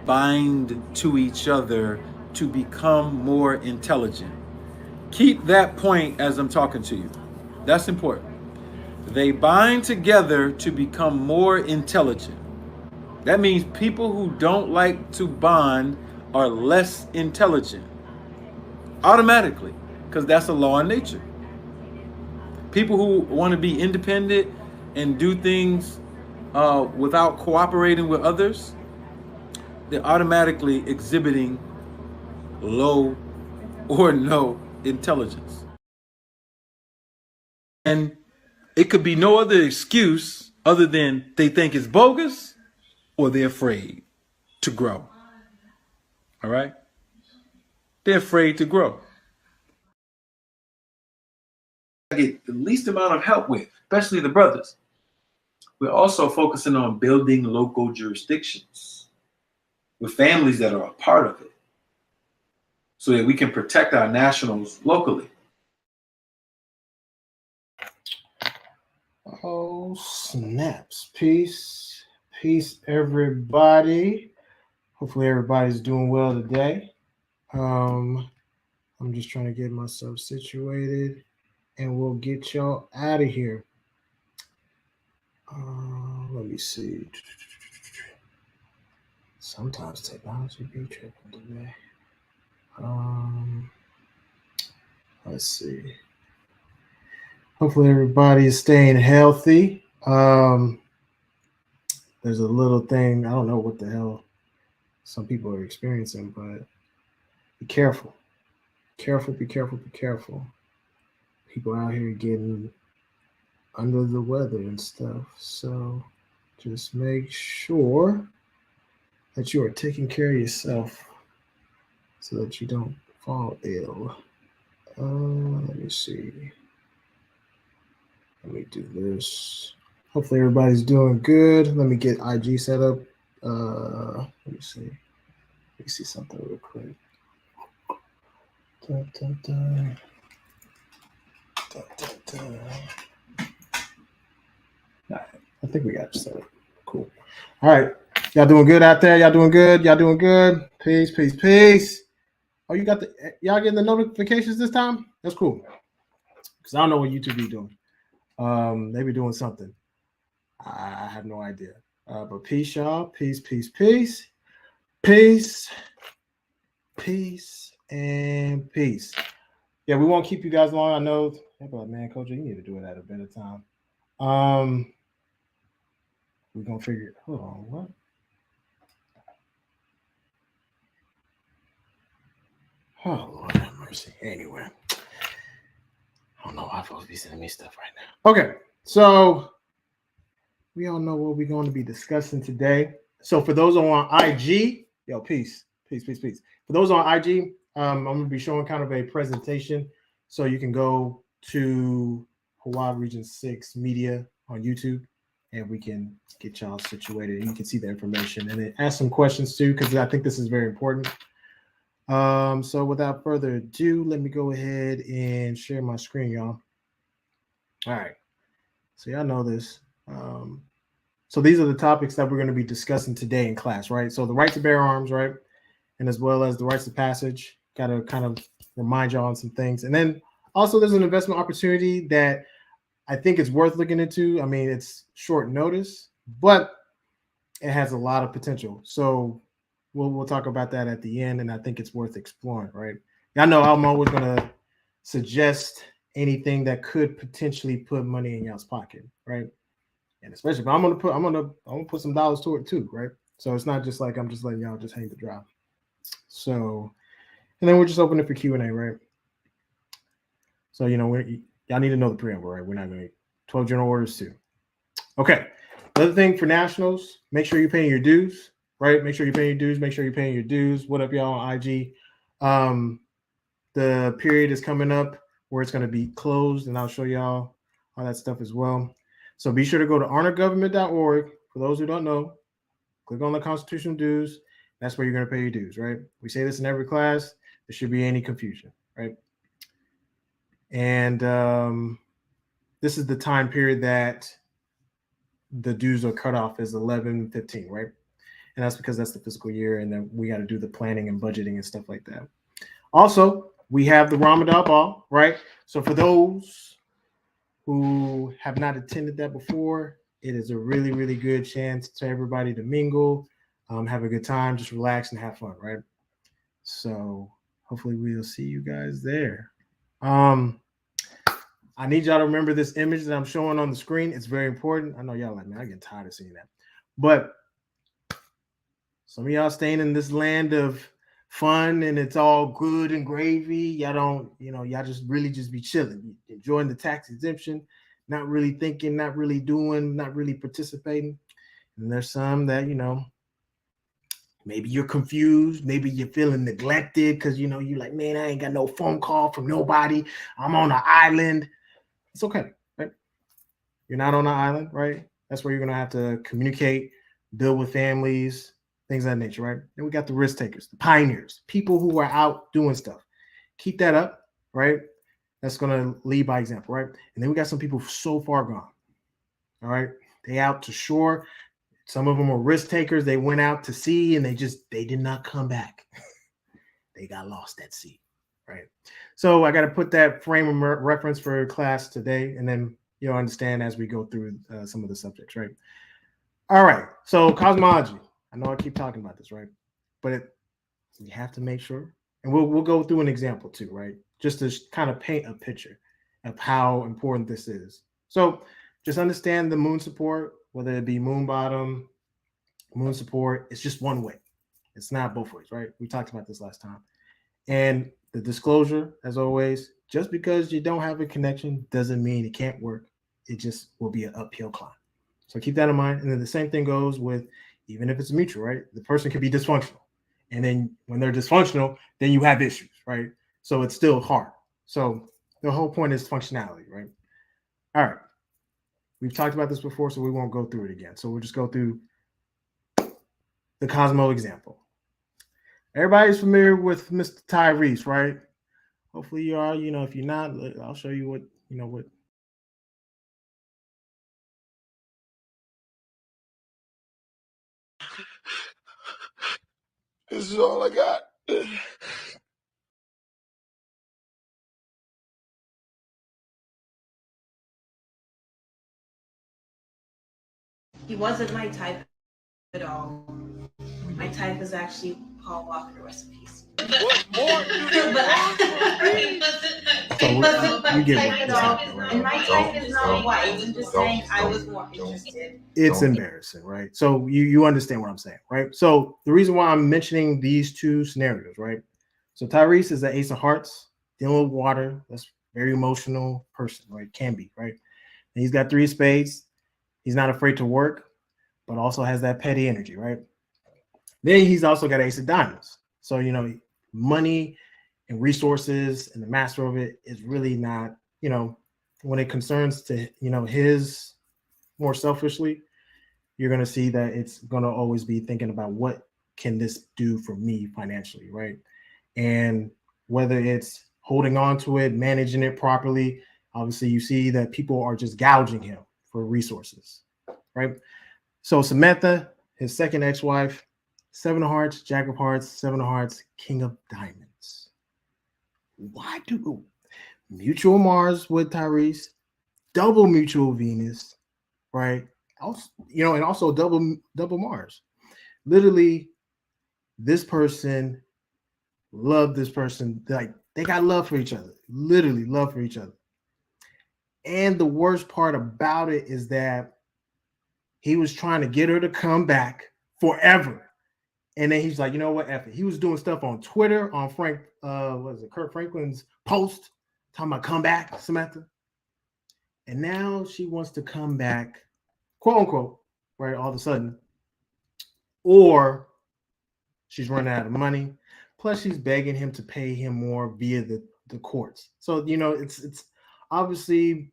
bind to each other to become more intelligent. Keep that point as I'm talking to you. That's important. They bind together to become more intelligent. That means people who don't like to bond are less intelligent automatically, because that's a law of nature. People who want to be independent and do things without cooperating with others, they're automatically exhibiting low or no intelligence. And it could be no other excuse other than they think it's bogus or they're afraid to grow. All right? They're afraid to grow. Get the least amount of help with, especially the brothers. We're also focusing on building local jurisdictions with families that are a part of it so that we can protect our nationals locally. Oh, snaps. Peace. Peace, everybody. Hopefully, everybody's doing well today. I'm just trying to get myself situated and we'll get y'all out of here. Let me see. Sometimes technology be tripping today. Um, let's see. Hopefully everybody is staying healthy. There's a little thing, I don't know what the hell some people are experiencing, but be careful. Careful, be careful, be careful. People out here getting under the weather and stuff. So just make sure that you are taking care of yourself so that you don't fall ill. Let me see. Let me do this. Hopefully everybody's doing good. Let me get IG set up. Let me see. Let me see something real quick. Dun, dun, dun. Dun, dun, dun. All right. I think we got it set up. Cool. All right. Y'all doing good out there? Y'all doing good? Y'all doing good? Peace, peace, peace. Oh, y'all getting the notifications this time? That's cool. Because I don't know what YouTube be doing. They be doing something. I have no idea. But peace, y'all. Peace, peace, peace. Peace, peace, and peace. Yeah, we won't keep you guys long. I know, but man, Coach, you need to do it at a better time. We're gonna figure it. Hold on, what? Oh Lord have mercy. Anyway, I don't know why folks be sending me stuff right now. Okay, so we all know what we're going to be discussing today. So for those on IG, yo, peace, peace, peace, peace. For those on IG, I'm going to be showing kind of a presentation. So you can go to Hawaii Region 6 Media on YouTube and we can get y'all situated and you can see the information and then ask some questions too, because I think this is very important. So without further ado, let me go ahead and share my screen, y'all. All right. So y'all know this. So these are the topics that we're going to be discussing today in class, right? So the right to bear arms, right? And as well as the rites of passage. Got to kind of remind y'all on some things. And then also there's an investment opportunity that I think it's worth looking into. I mean, it's short notice, but it has a lot of potential. So we'll talk about that at the end, and I think it's worth exploring, right? Y'all know I'm always going to suggest anything that could potentially put money in y'all's pocket, right? And especially if I'm gonna put some dollars to it too, right? So it's not just like I'm just letting y'all just hang the drop. So, and then we're just opening for Q&A, right? So y'all need to know the preamble, right? We're not going to 12 general orders too. Okay. Another thing for nationals, make sure you're paying your dues, right? Make sure you're paying your dues. Make sure you're paying your dues. What up, y'all on IG? The period is coming up where it's going to be closed, and I'll show y'all all that stuff as well. So be sure to go to honorgovernment.org. For those who don't know, click on the constitutional dues. That's where you're going to pay your dues, right? We say this in every class. There should be any confusion, right? And this is the time period that the dues are cut off is 11/15, right? And that's because that's the fiscal year, and then we got to do the planning and budgeting and stuff like that. Also, we have the Ramadan ball, right? So for those who have not attended that before, it is a really, really good chance to everybody to mingle, have a good time, just relax and have fun, right? So hopefully we'll see you guys there. I need y'all to remember this image that I'm showing on the screen. It's very important. I know y'all like, man, I get tired of seeing that. But some of y'all staying in this land of fun and it's all good and gravy. Y'all don't, y'all just really just be chilling, enjoying the tax exemption, not really thinking, not really doing, not really participating. And there's some that, maybe you're confused, maybe you're feeling neglected because, you're like, man, I ain't got no phone call from nobody. I'm on an island. It's okay, right? You're not on an island, right? That's where you're going to have to communicate, deal with families, things of that nature, right? Then we got the risk takers, the pioneers, people who are out doing stuff. Keep that up, right? That's going to lead by example, right? And then we got some people so far gone, all right? They out to shore. Some of them are risk takers. They went out to sea and they did not come back. They got lost at sea, right? So I got to put that frame of reference for class today, and then you'll understand as we go through some of the subjects, right? All right, so cosmology. I know I keep talking about this, right? But you have to make sure, and we'll go through an example too, right? Just to kind of paint a picture of how important this is. So just understand the moon support, whether it be moon bottom, moon support, it's just one way. It's not both ways, right? We talked about this last time. And the disclosure, as always, just because you don't have a connection doesn't mean it can't work. It just will be an uphill climb. So keep that in mind. And then the same thing goes with, even if it's mutual, right? The person could be dysfunctional. And then when they're dysfunctional, then you have issues, right? So it's still hard. So the whole point is functionality, right? All right. We've talked about this before, so we won't go through it again. So we'll just go through the Cosmo example. Everybody's familiar with Mr. Tyrese, right? Hopefully you are. If you're not, I'll show you what. This is all I got. He wasn't my type at all. My type is actually Paul Walker recipes. What more do you But want from me? he wasn't my type at all. And my type is not white. I'm just saying I was more interested. It's embarrassing, right? So you understand what I'm saying, right? So the reason why I'm mentioning these two scenarios, right? So Tyrese is the Ace of Hearts, dealing with water. That's a very emotional person, right? Can be, right? And he's got 3 spades. He's not afraid to work, but also has that petty energy, right? Then he's also got Ace of Diamonds. So, money and resources and the master of it is really not, when it concerns to, his more selfishly, you're going to see that it's going to always be thinking about what can this do for me financially, right? And whether it's holding on to it, managing it properly, obviously you see that people are just gouging him for resources, right? So Samantha, his second ex-wife, 7 of Hearts, Jack of Hearts, 7 of Hearts, King of Diamonds. Why do mutual Mars with Tyrese, double mutual Venus, right? Also, and also double Mars. Literally, this person loved this person. Like, they got love for each other. Literally love for each other. And the worst part about it is that he was trying to get her to come back forever. And then he's like, you know what, F it. He was doing stuff on Twitter, on Kurt Franklin's post, talking about come back, Samantha. And now she wants to come back, quote unquote, right, all of a sudden. Or she's running out of money. Plus, she's begging him to pay him more via the courts. So, it's obviously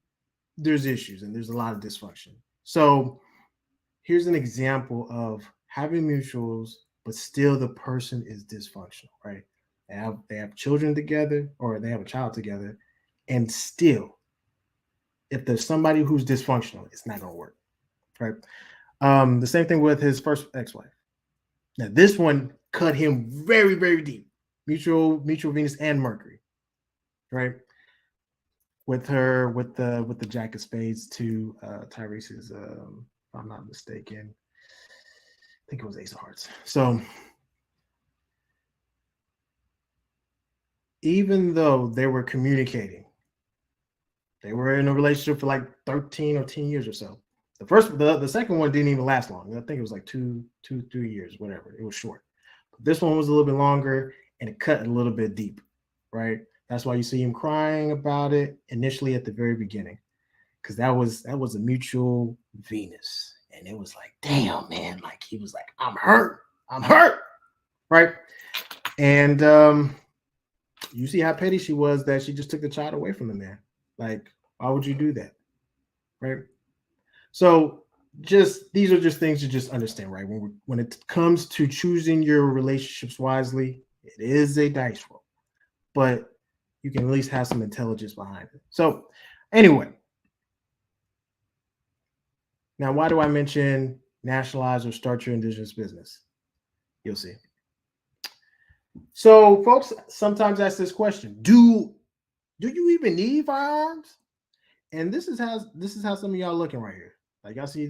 there's issues and there's a lot of dysfunction. So here's an example of having mutuals, but still the person is dysfunctional, right? They have children together, or they have a child together, and still, if there's somebody who's dysfunctional, it's not going to work, right? The same thing with his first ex-wife. Now this one cut him very, very deep. Mutual Venus and Mercury, right? With the Jack of Spades to Tyrese's, if I'm not mistaken, I think it was Ace of Hearts. So even though they were communicating, they were in a relationship for like 13 or 10 years or so. The second one didn't even last long. I think it was like 3 years, whatever. It was short. But this one was a little bit longer and it cut a little bit deep, right? That's why you see him crying about it initially at the very beginning, because that was a mutual Venus. And it was like, damn, man, like he was like, I'm hurt, right? And you see how petty she was that she just took the child away from the man. Like, why would you do that, right? So these are just things to just understand, right? When it comes to choosing your relationships wisely, it is a dice roll, but you can at least have some intelligence behind it. So anyway, now why do I mention nationalize or start your indigenous business? You'll see. So folks sometimes ask this question: Do you even need firearms? And this is how some of y'all looking right here. Like y'all see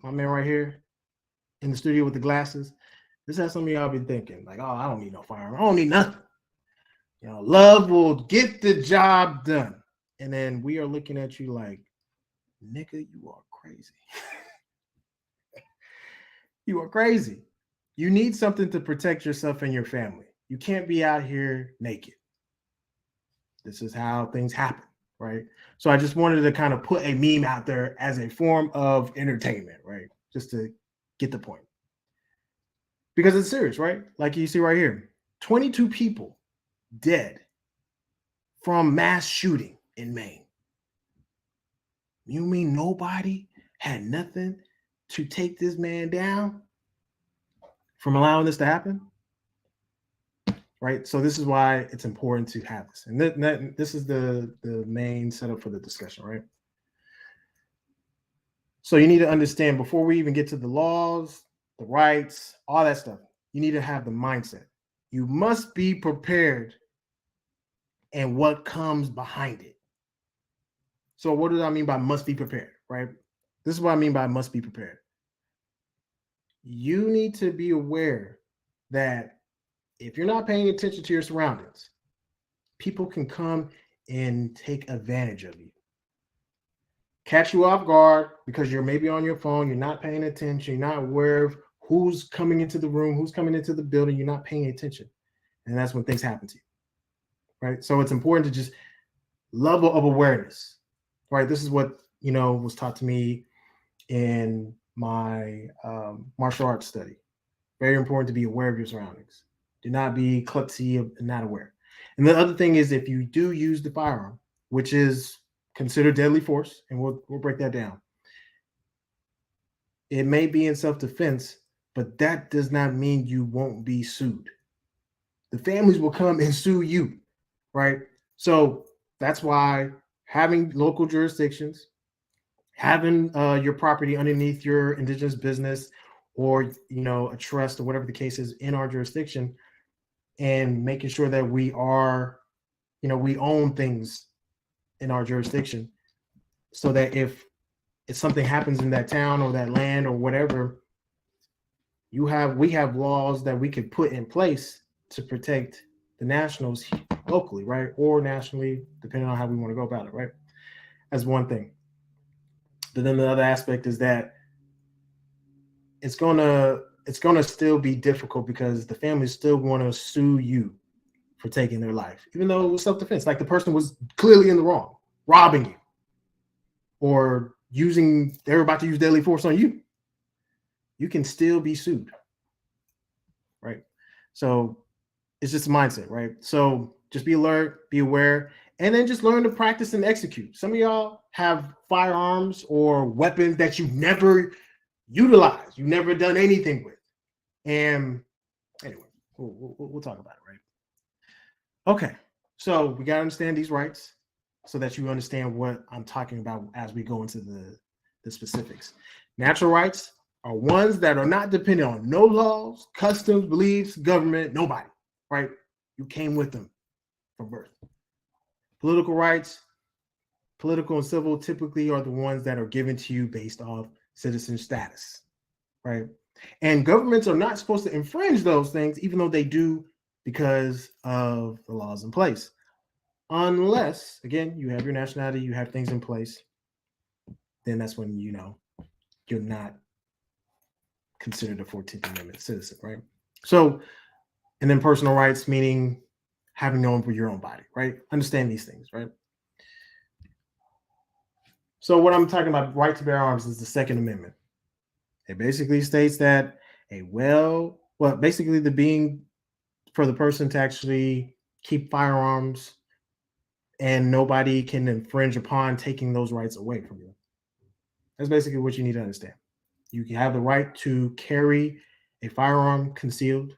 my man right here in the studio with the glasses. This is how some of y'all been thinking. Like, oh, I don't need no firearm. I don't need nothing. You know, love will get the job done. And then we are looking at you like, nigga, you are crazy. You are crazy. You need something to protect yourself and your family. You can't be out here naked. This is how things happen, right? So I just wanted to kind of put a meme out there as a form of entertainment, right? Just to get the point. Because it's serious, right? Like you see right here, 22 people dead from mass shooting in Maine. You mean nobody had nothing to take this man down from allowing this to happen? Right? So this is why it's important to have this. And this is the main setup for the discussion, right? So you need to understand, before we even get to the laws, the rights, all that stuff, you need to have the mindset. You must be prepared and what comes behind it. So what do I mean by must be prepared, right? This is what I mean by must be prepared. You need to be aware that if you're not paying attention to your surroundings, people can come and take advantage of you. Catch you off guard because you're maybe on your phone, you're not paying attention, you're not aware of who's coming into the room, who's coming into the building, you're not paying attention. And that's when things happen to you, right? So it's important to just level of awareness, right? This is what, was taught to me in my martial arts study. Very important to be aware of your surroundings. Do not be klutzy and not aware. And the other thing is, if you do use the firearm, which is considered deadly force, and we'll break that down. It may be in self-defense, but that does not mean you won't be sued. The families will come and sue you, right? So that's why having local jurisdictions, having your property underneath your indigenous business, or a trust or whatever the case is in our jurisdiction, and making sure that we are, we own things in our jurisdiction, so that if something happens in that town or that land or whatever, we have laws that we could put in place to protect the nationals locally, right? Or nationally, depending on how we want to go about it, right? As one thing. But then the other aspect is that it's gonna still be difficult because the families still want to sue you for taking their life, even though it was self-defense. Like the person was clearly in the wrong, robbing you, or they were about to use deadly force on you. You can still be sued, right? So it's just a mindset, right? So just be alert, be aware, and then just learn to practice and execute. Some of y'all have firearms or weapons that you've never utilized, you've never done anything with. And anyway, we'll talk about it, right? Okay, so we got to understand these rights so that you understand what I'm talking about as we go into the specifics. Natural rights are ones that are not dependent on no laws, customs, beliefs, government, nobody, right? You came with them from birth. Political rights, political and civil, typically are the ones that are given to you based off citizen status, right? And governments are not supposed to infringe those things, even though they do because of the laws in place. Unless, again, you have your nationality, you have things in place, then that's when, you're not considered a 14th Amendment citizen, right? So, and then personal rights, meaning having known for your own body, right? Understand these things, right? So what I'm talking about, right to bear arms, is the Second Amendment. It basically states that basically the being for the person to actually keep firearms and nobody can infringe upon taking those rights away from you. That's basically what you need to understand. You can have the right to carry a firearm concealed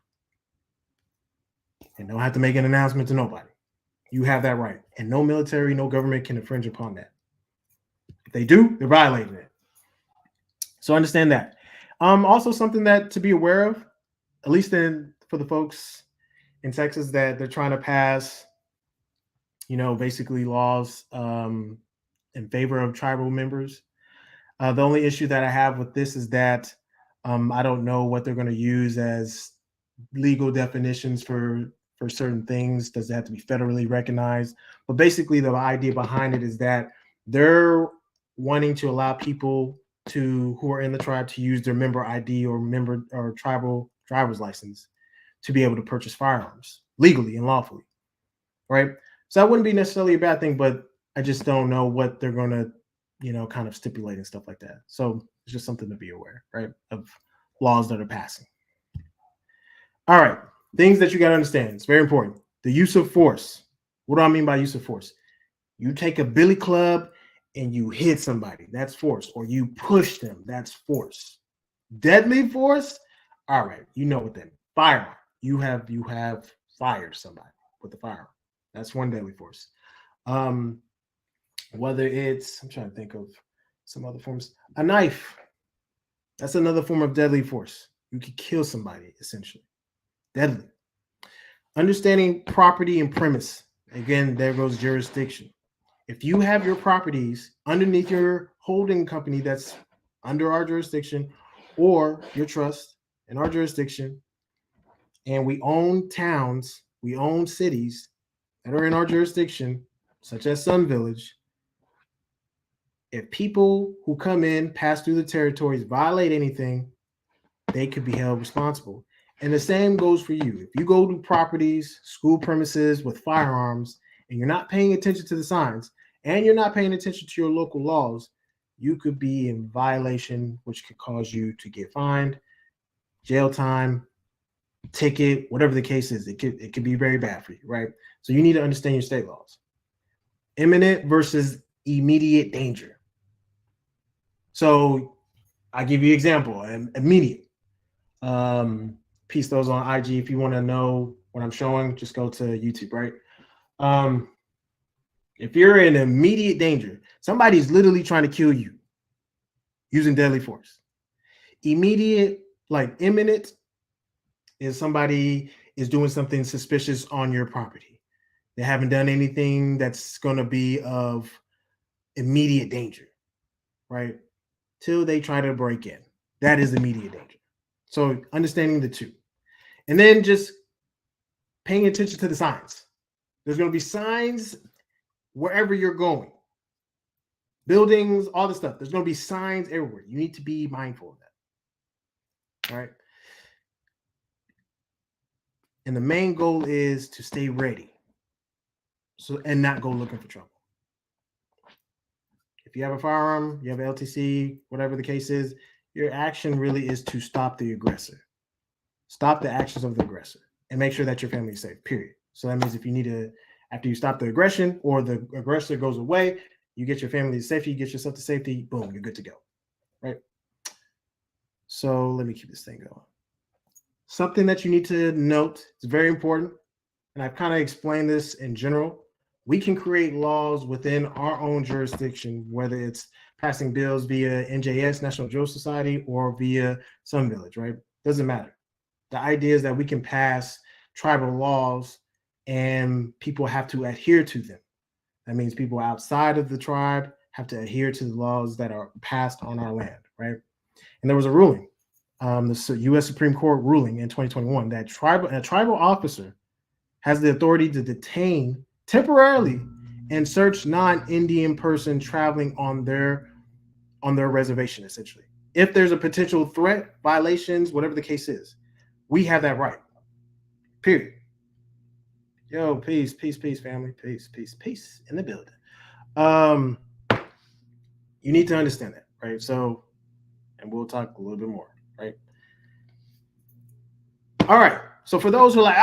and don't have to make an announcement to nobody. You have that right. And no military, no government can infringe upon that. If they do, they're violating it. So understand that. Also something that to be aware of, at least for the folks in Texas that they're trying to pass, basically laws in favor of tribal members. The only issue that I have with this is that I don't know what they're going to use as legal definitions for certain things. Does it have to be federally recognized? But basically the idea behind it is that they're wanting to allow people who are in the tribe to use their member ID or tribal driver's license to be able to purchase firearms legally and lawfully, right? So that wouldn't be necessarily a bad thing, but I just don't know what they're going to, kind of stipulate and stuff like that. So it's just something to be aware, right, of laws that are passing. All right, things that you got to understand. It's very important. The use of force. What do I mean by use of force? You take a billy club and you hit somebody, that's force. Or you push them, that's force. Deadly force, all right, you know what that means. Firearm, you have fired somebody with the firearm. That's one deadly force. Whether it's, I'm trying to think of some other forms. A knife, that's another form of deadly force. You could kill somebody, essentially. Deadly. Understanding property and premise. Again, there goes jurisdiction. If you have your properties underneath your holding company that's under our jurisdiction, or your trust in our jurisdiction, and we own towns, we own cities that are in our jurisdiction, such as Sun Village, if people who come in, pass through the territories, violate anything, they could be held responsible. And the same goes for you. If you go to properties, school premises with firearms, and you're not paying attention to the signs, and you're not paying attention to your local laws, you could be in violation, which could cause you to get fined, jail time, ticket, whatever the case is. It could be very bad for you, right? So you need to understand your state laws. Imminent versus immediate danger. So I give you an example. Immediate. Piece those on IG. If you want to know what I'm showing, just go to YouTube, right? If you're in immediate danger, somebody's literally trying to kill you using deadly force. Immediate, like imminent, is somebody is doing something suspicious on your property. They haven't done anything that's going to be of immediate danger, right? Till they try to break in. That is immediate danger. So understanding the two. And then just paying attention to the signs. There's going to be signs wherever you're going. Buildings, all this stuff. There's going to be signs everywhere. You need to be mindful of that. All right. And the main goal is to stay ready. So, and not go looking for trouble. If you have a firearm, you have an LTC, whatever the case is, your action really is to stop the aggressor. Stop the actions of the aggressor and make sure that your family is safe, period. So that means if you need to, after you stop the aggression or the aggressor goes away, you get your family to safety, you get yourself to safety, boom, you're good to go, right? So let me keep this thing going. Something that you need to note, it's very important, and I've kind of explained this in general, We can create laws within our own jurisdiction, whether it's passing bills via NJS, National Drill Society, or via Sun Village, right? Doesn't matter. The idea is that we can pass tribal laws and people have to adhere to them. That means people outside of the tribe have to adhere to the laws that are passed on our land, right? And there was a ruling, the U.S. Supreme Court ruling in 2021 that a tribal officer has the authority to detain temporarily and search non-Indian person traveling on their reservation, essentially. If there's a potential threat, violations, whatever the case is, we have that right. Period. Yo, peace, family. Peace in the building. You need to understand that, right? So, and we'll talk a little bit more, right? All right. So for those who are like,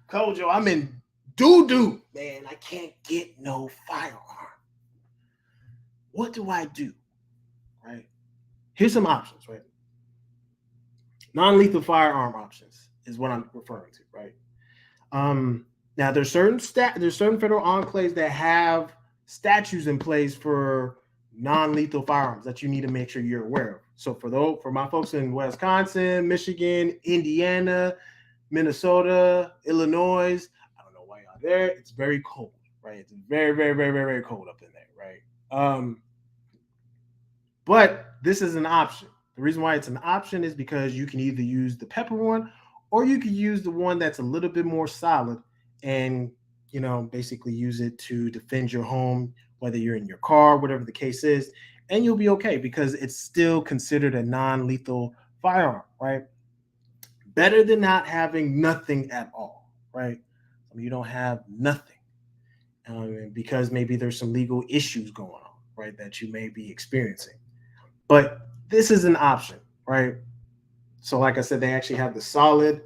Kojo, I'm in doo-doo. Man, I can't get no firearm. What do I do? Right? Here's some options, right? Non-lethal firearm options is what I'm referring to, right? Now there's certain federal enclaves that have statutes in place for non-lethal firearms that you need to make sure you're aware of. So for my folks in Wisconsin, Michigan, Indiana, Minnesota, Illinois, I don't know why y'all there. It's very cold, right? It's very, very, very, very, very cold up in there, right? But this is an option. The reason why it's an option is because you can either use the pepper one or you can use the one that's a little bit more solid and, basically use it to defend your home, whether you're in your car, whatever the case is, and you'll be okay because it's still considered a non-lethal firearm, right? Better than not having nothing at all, right? You don't have nothing because maybe there's some legal issues going on, right, that you may be experiencing. But this is an option, right? So like I said, they actually have the solid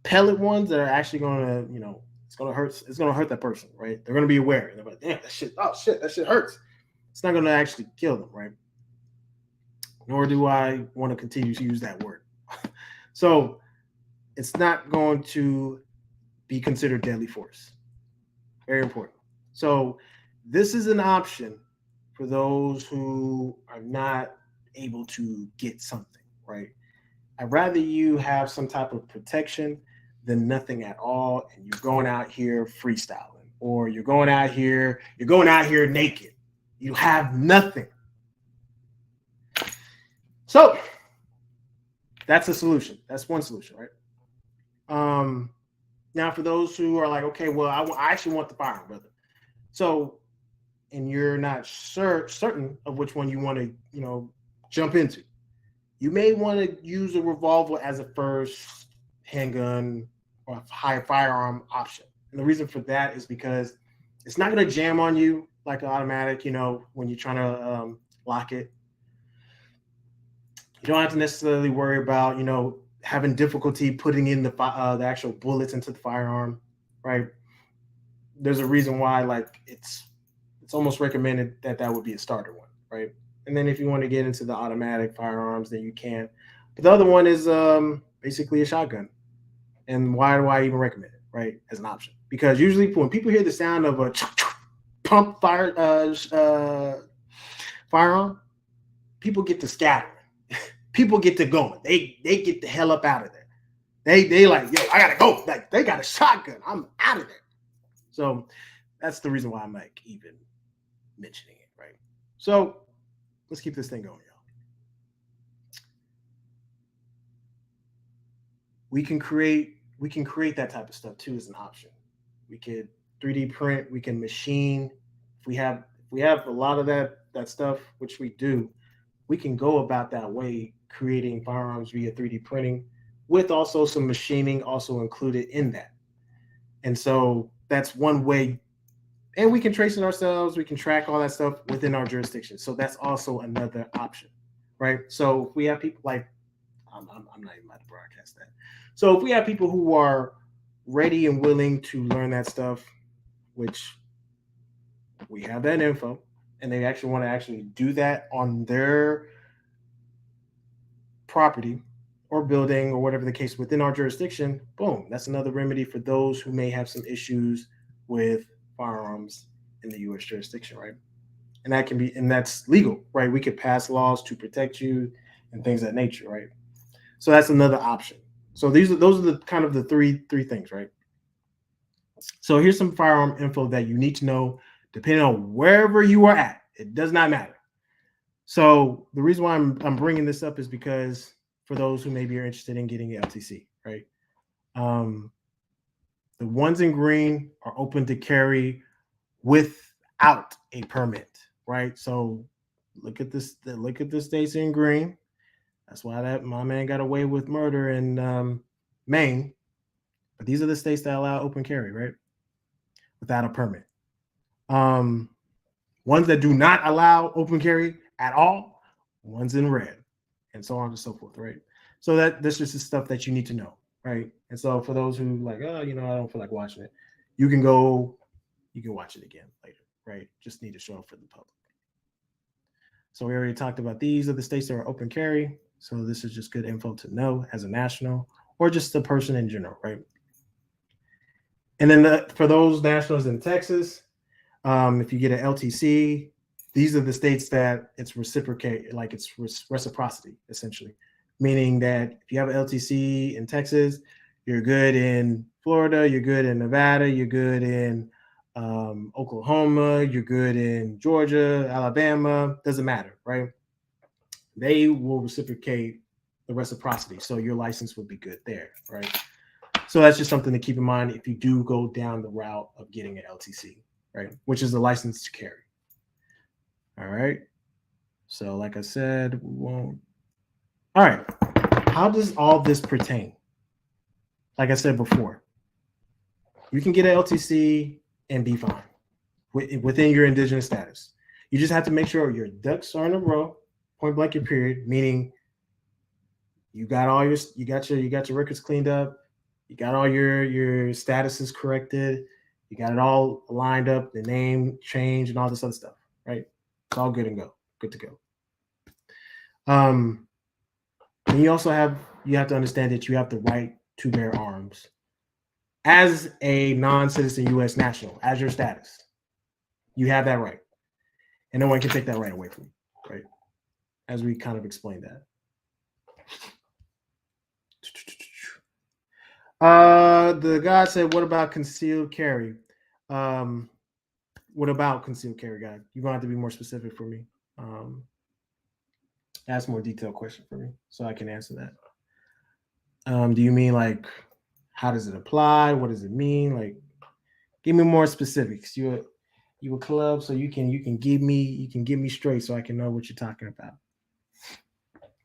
pellet ones that are actually going to, it's going to hurt that person, right? They're going to be aware. They're like, damn, that shit hurts. It's not going to actually kill them, right? Nor do I want to continue to use that word. So it's not going to be considered deadly force. Very important. So this is an option for those who are not able to get something, right? I'd rather you have some type of protection than nothing at all, and you're going out here freestyling, or you're going out here naked. You have nothing. So that's a solution. That's one solution, right? Now for those who are like, okay, well, I actually want the firearm, brother. So, and you're not certain of which one you want to, jump into. You may want to use a revolver as a first handgun or high firearm option. And the reason for that is because it's not going to jam on you like an automatic, when you're trying to lock it. You don't have to necessarily worry about, having difficulty putting in the actual bullets into the firearm, right? There's a reason why, like, it's almost recommended that would be a starter one, right? And then if you want to get into the automatic firearms, then you can. But the other one is basically a shotgun. And why do I even recommend it, right, as an option? Because usually when people hear the sound of a pump firearm, people get to scattering. People get to going. They get the hell up out of there. They like, yo, I gotta go. Like, they got a shotgun. I'm out of there. So that's the reason why I'm like even mentioning it, right? So let's keep this thing going, y'all. We can create that type of stuff too as an option. We could 3D print, we can machine. If we have a lot of that stuff, which we do, we can go about that way, creating firearms via 3D printing, with also some machining also included in that. And so that's one way. And we can trace it ourselves. We can track all that stuff within our jurisdiction. So that's also another option, right? So if we have people like, I'm not even about to broadcast that. So if we have people who are ready and willing to learn that stuff, which we have that info, and they actually want to actually do that on their property or building or whatever the case within our jurisdiction, boom, that's another remedy for those who may have some issues with firearms in the U.S. jurisdiction, right? And that's legal, right? We could pass laws to protect you and things of that nature, right? So that's another option. So those are the kind of the three things, right? So here's some firearm info that you need to know depending on wherever you are at. It does not matter. So the reason why I'm bringing this up is because for those who maybe are interested in getting an LTC, right? The ones in green are open to carry without a permit, right? So look at this. Look at the states in green. That's why my man got away with murder in Maine. But these are the states that allow open carry, right? Without a permit. Ones that do not allow open carry at all, ones in red, and so on and so forth, right? So that's just the stuff that you need to know, right? And so for those who like, oh, I don't feel like watching it, you can watch it again later, right? Just need to show up for the public. So we already talked about these are the states that are open carry. So this is just good info to know as a national or just a person in general, right? And then for those nationals in Texas, if you get an LTC, these are the states that it's reciprocate, like it's reciprocity, essentially. Meaning that if you have an LTC in Texas, you're good in Florida, you're good in Nevada, you're good in Oklahoma, you're good in Georgia, Alabama, doesn't matter, right? They will reciprocate the reciprocity. So your license would be good there, right? So that's just something to keep in mind if you do go down the route of getting an LTC, right? Which is the license to carry. All right. So like I said, we won't. All right. How does all this pertain? Like I said before, you can get an LTC and be fine within your indigenous status. You just have to make sure your ducks are in a row, point blank period, meaning you got your records cleaned up, you got all your statuses corrected, you got it all lined up, the name change and all this other stuff, right? It's all good to go. And you also have to understand that you have the right to bear arms as a non-citizen U.S. national, as your status. You have that right. And no one can take that right away from you, right? As we kind of explained that. The guy said, what about concealed carry? What about concealed carry, guy? You're going to have to be more specific for me. Ask a more detailed question for me so I can answer that. Do you mean like, how does it apply? What does it mean? Like, give me more specifics. You a club, so you can give me straight so I can know what you're talking about.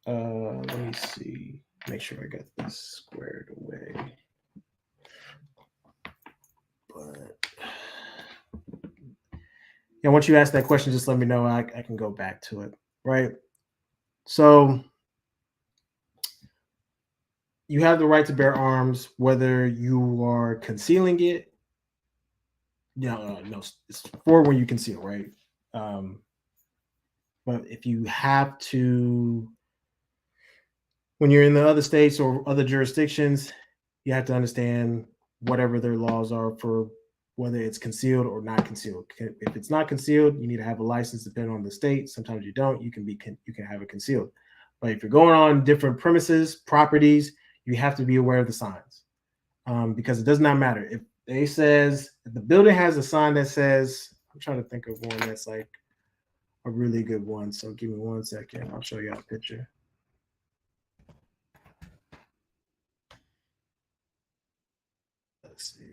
Let me see. Make sure I got this squared away. But yeah, once you ask that question, just let me know. I can go back to it. Right. So you have the right to bear arms, whether you are concealing it. No, it's for when you conceal, right? But if you have to, when you're in the other states or other jurisdictions, you have to understand whatever their laws are for whether it's concealed or not concealed. If it's not concealed, you need to have a license depending on the state. Sometimes you don't. You can have it concealed. But if you're going on different premises, properties, you have to be aware of the signs, because it does not matter if the building has a sign that says. I'm trying to think of one that's like a really good one. So give me 1 second. I'll show you a picture. Let's see.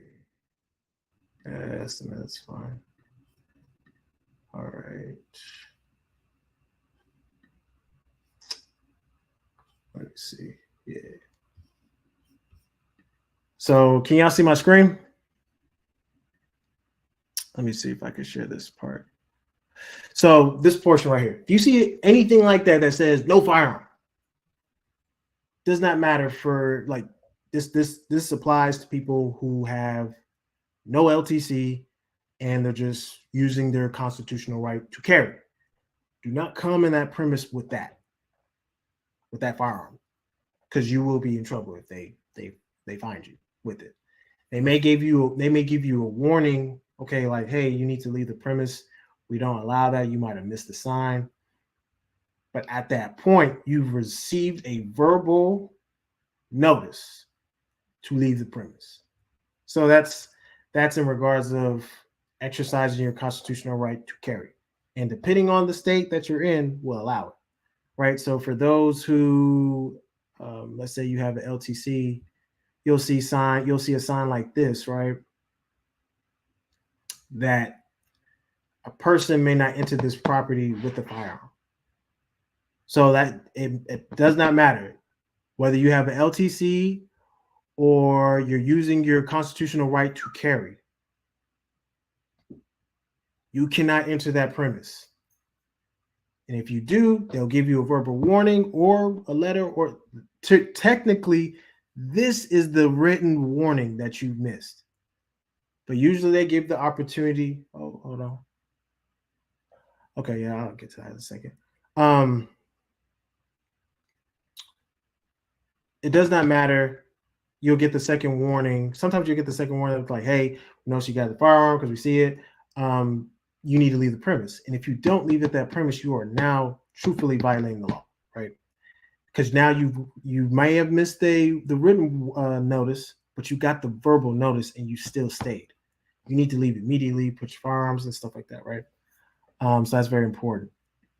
Estimate, that's fine. All right. Let me see. Yeah. So can y'all see my screen? Let me see if I can share this part. So this portion right here. If you see anything like that says no firearm, does not matter for like this applies to people who have no LTC and they're just using their constitutional right to carry. Do not come in that premise with that firearm, because you will be in trouble if they find you with it. They may give you a warning okay, like, hey, you need to leave the premise. We don't allow that. You might have missed the sign. But at that point, you've received a verbal notice to leave the premise. So that's in regards of exercising your constitutional right to carry. And depending on the state that you're in, will allow it, right? So for those who, let's say you have an LTC, you'll see a sign like this, right? That a person may not enter this property with a firearm. So that it does not matter whether you have an LTC or you're using your constitutional right to carry. You cannot enter that premise. And if you do, they'll give you a verbal warning or a letter, or technically, this is the written warning that you missed. But usually they give the opportunity. Oh, hold on. Okay, yeah, I'll get to that in a second. It does not matter. You'll get the second warning. Sometimes you get the second warning like, hey, we know she got the firearm because we see it. You need to leave the premise. And if you don't leave at that premise, you are now truthfully violating the law, right? Because now you may have missed the written notice, but you got the verbal notice and you still stayed. You need to leave immediately, put your firearms and stuff like that, right? So that's very important.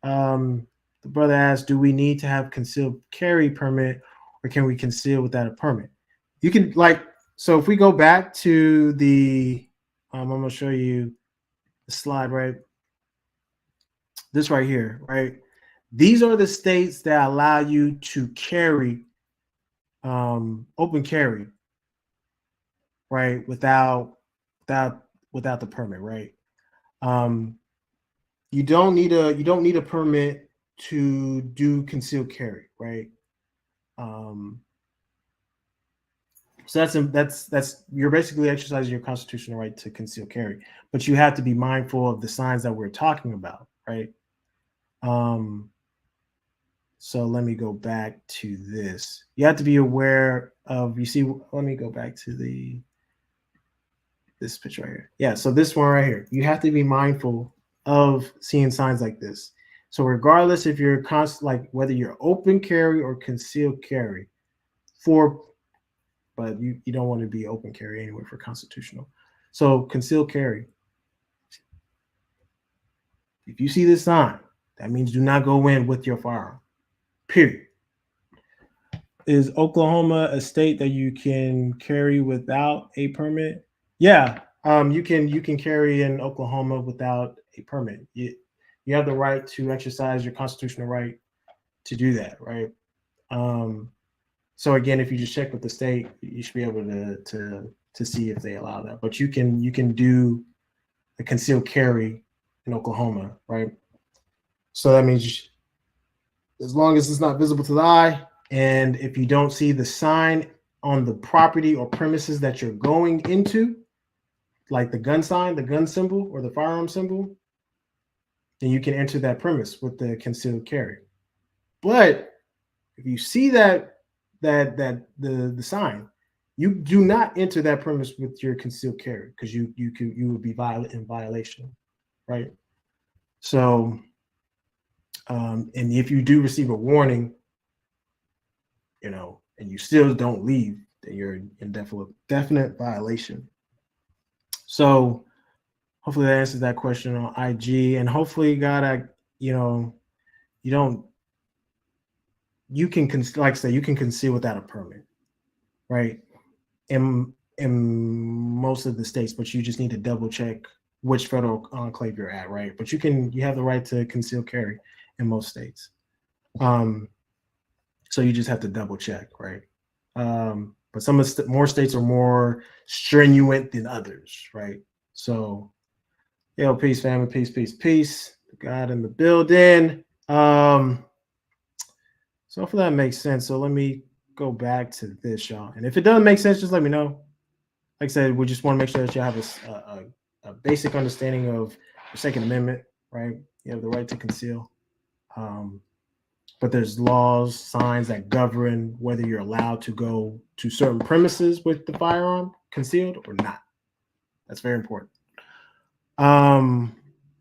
The brother asked, do we need to have concealed carry permit, or can we conceal without a permit? You can, like, so if we go back to the, I'm going to show you the slide, right? This right here, right? These are the states that allow you to carry, open carry, right? Without the permit, right? You don't need a permit to do concealed carry, right? So that's you're basically exercising your constitutional right to conceal carry, but you have to be mindful of the signs that we're talking about, right? So let me go back to this. You have to be aware of, you see, let me go back to this picture right here. Yeah, so this one right here, you have to be mindful of seeing signs like this. So regardless if you're like whether you're open carry or concealed carry, but you don't want to be open carry anyway for constitutional. So concealed carry. If you see this sign, that means do not go in with your firearm. Period. Is Oklahoma a state that you can carry without a permit? Yeah, you can carry in Oklahoma without a permit. You have the right to exercise your constitutional right to do that, right? So again, if you just check with the state, you should be able to see if they allow that. But you can do a concealed carry in Oklahoma, right? So that means as long as it's not visible to the eye, and if you don't see the sign on the property or premises that you're going into, like the gun sign, the gun symbol, or the firearm symbol, then you can enter that premise with the concealed carry. But if you see the sign, you do not enter that premise with your concealed carry, because you would be in violation, right? So, and if you do receive a warning, and you still don't leave, then you're in definite violation. So hopefully that answers that question on IG, and hopefully you can conceal without a permit, right? In most of the states, but you just need to double check which federal enclave you're at, right? But you have the right to conceal carry in most states. So you just have to double check, right? But some of more states are more stringent than others, right? So, peace, family, peace. God in the building. So hopefully that makes sense. So let me go back to this, y'all. And if it doesn't make sense, just let me know. Like I said, we just want to make sure that you have a basic understanding of the Second Amendment, right? You have the right to conceal. But there's laws, signs that govern whether you're allowed to go to certain premises with the firearm concealed or not. That's very important.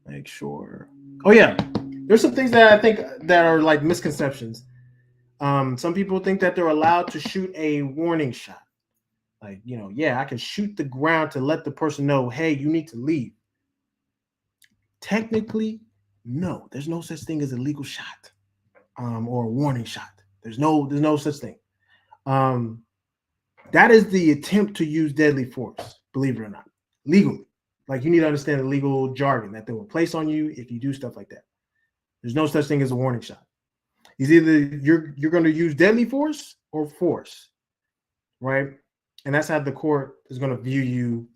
Make sure. Oh yeah, there's some things that I think that are like misconceptions. Some people think that they're allowed to shoot a warning shot. Like, yeah, I can shoot the ground to let the person know, hey, you need to leave. Technically, no, there's no such thing as a legal shot, or a warning shot. There's no such thing. That is the attempt to use deadly force, believe it or not, legally. Like, you need to understand the legal jargon that they will place on you if you do stuff like that. There's no such thing as a warning shot. It's either you're going to use deadly force or force, right? And that's how the court is going to view you,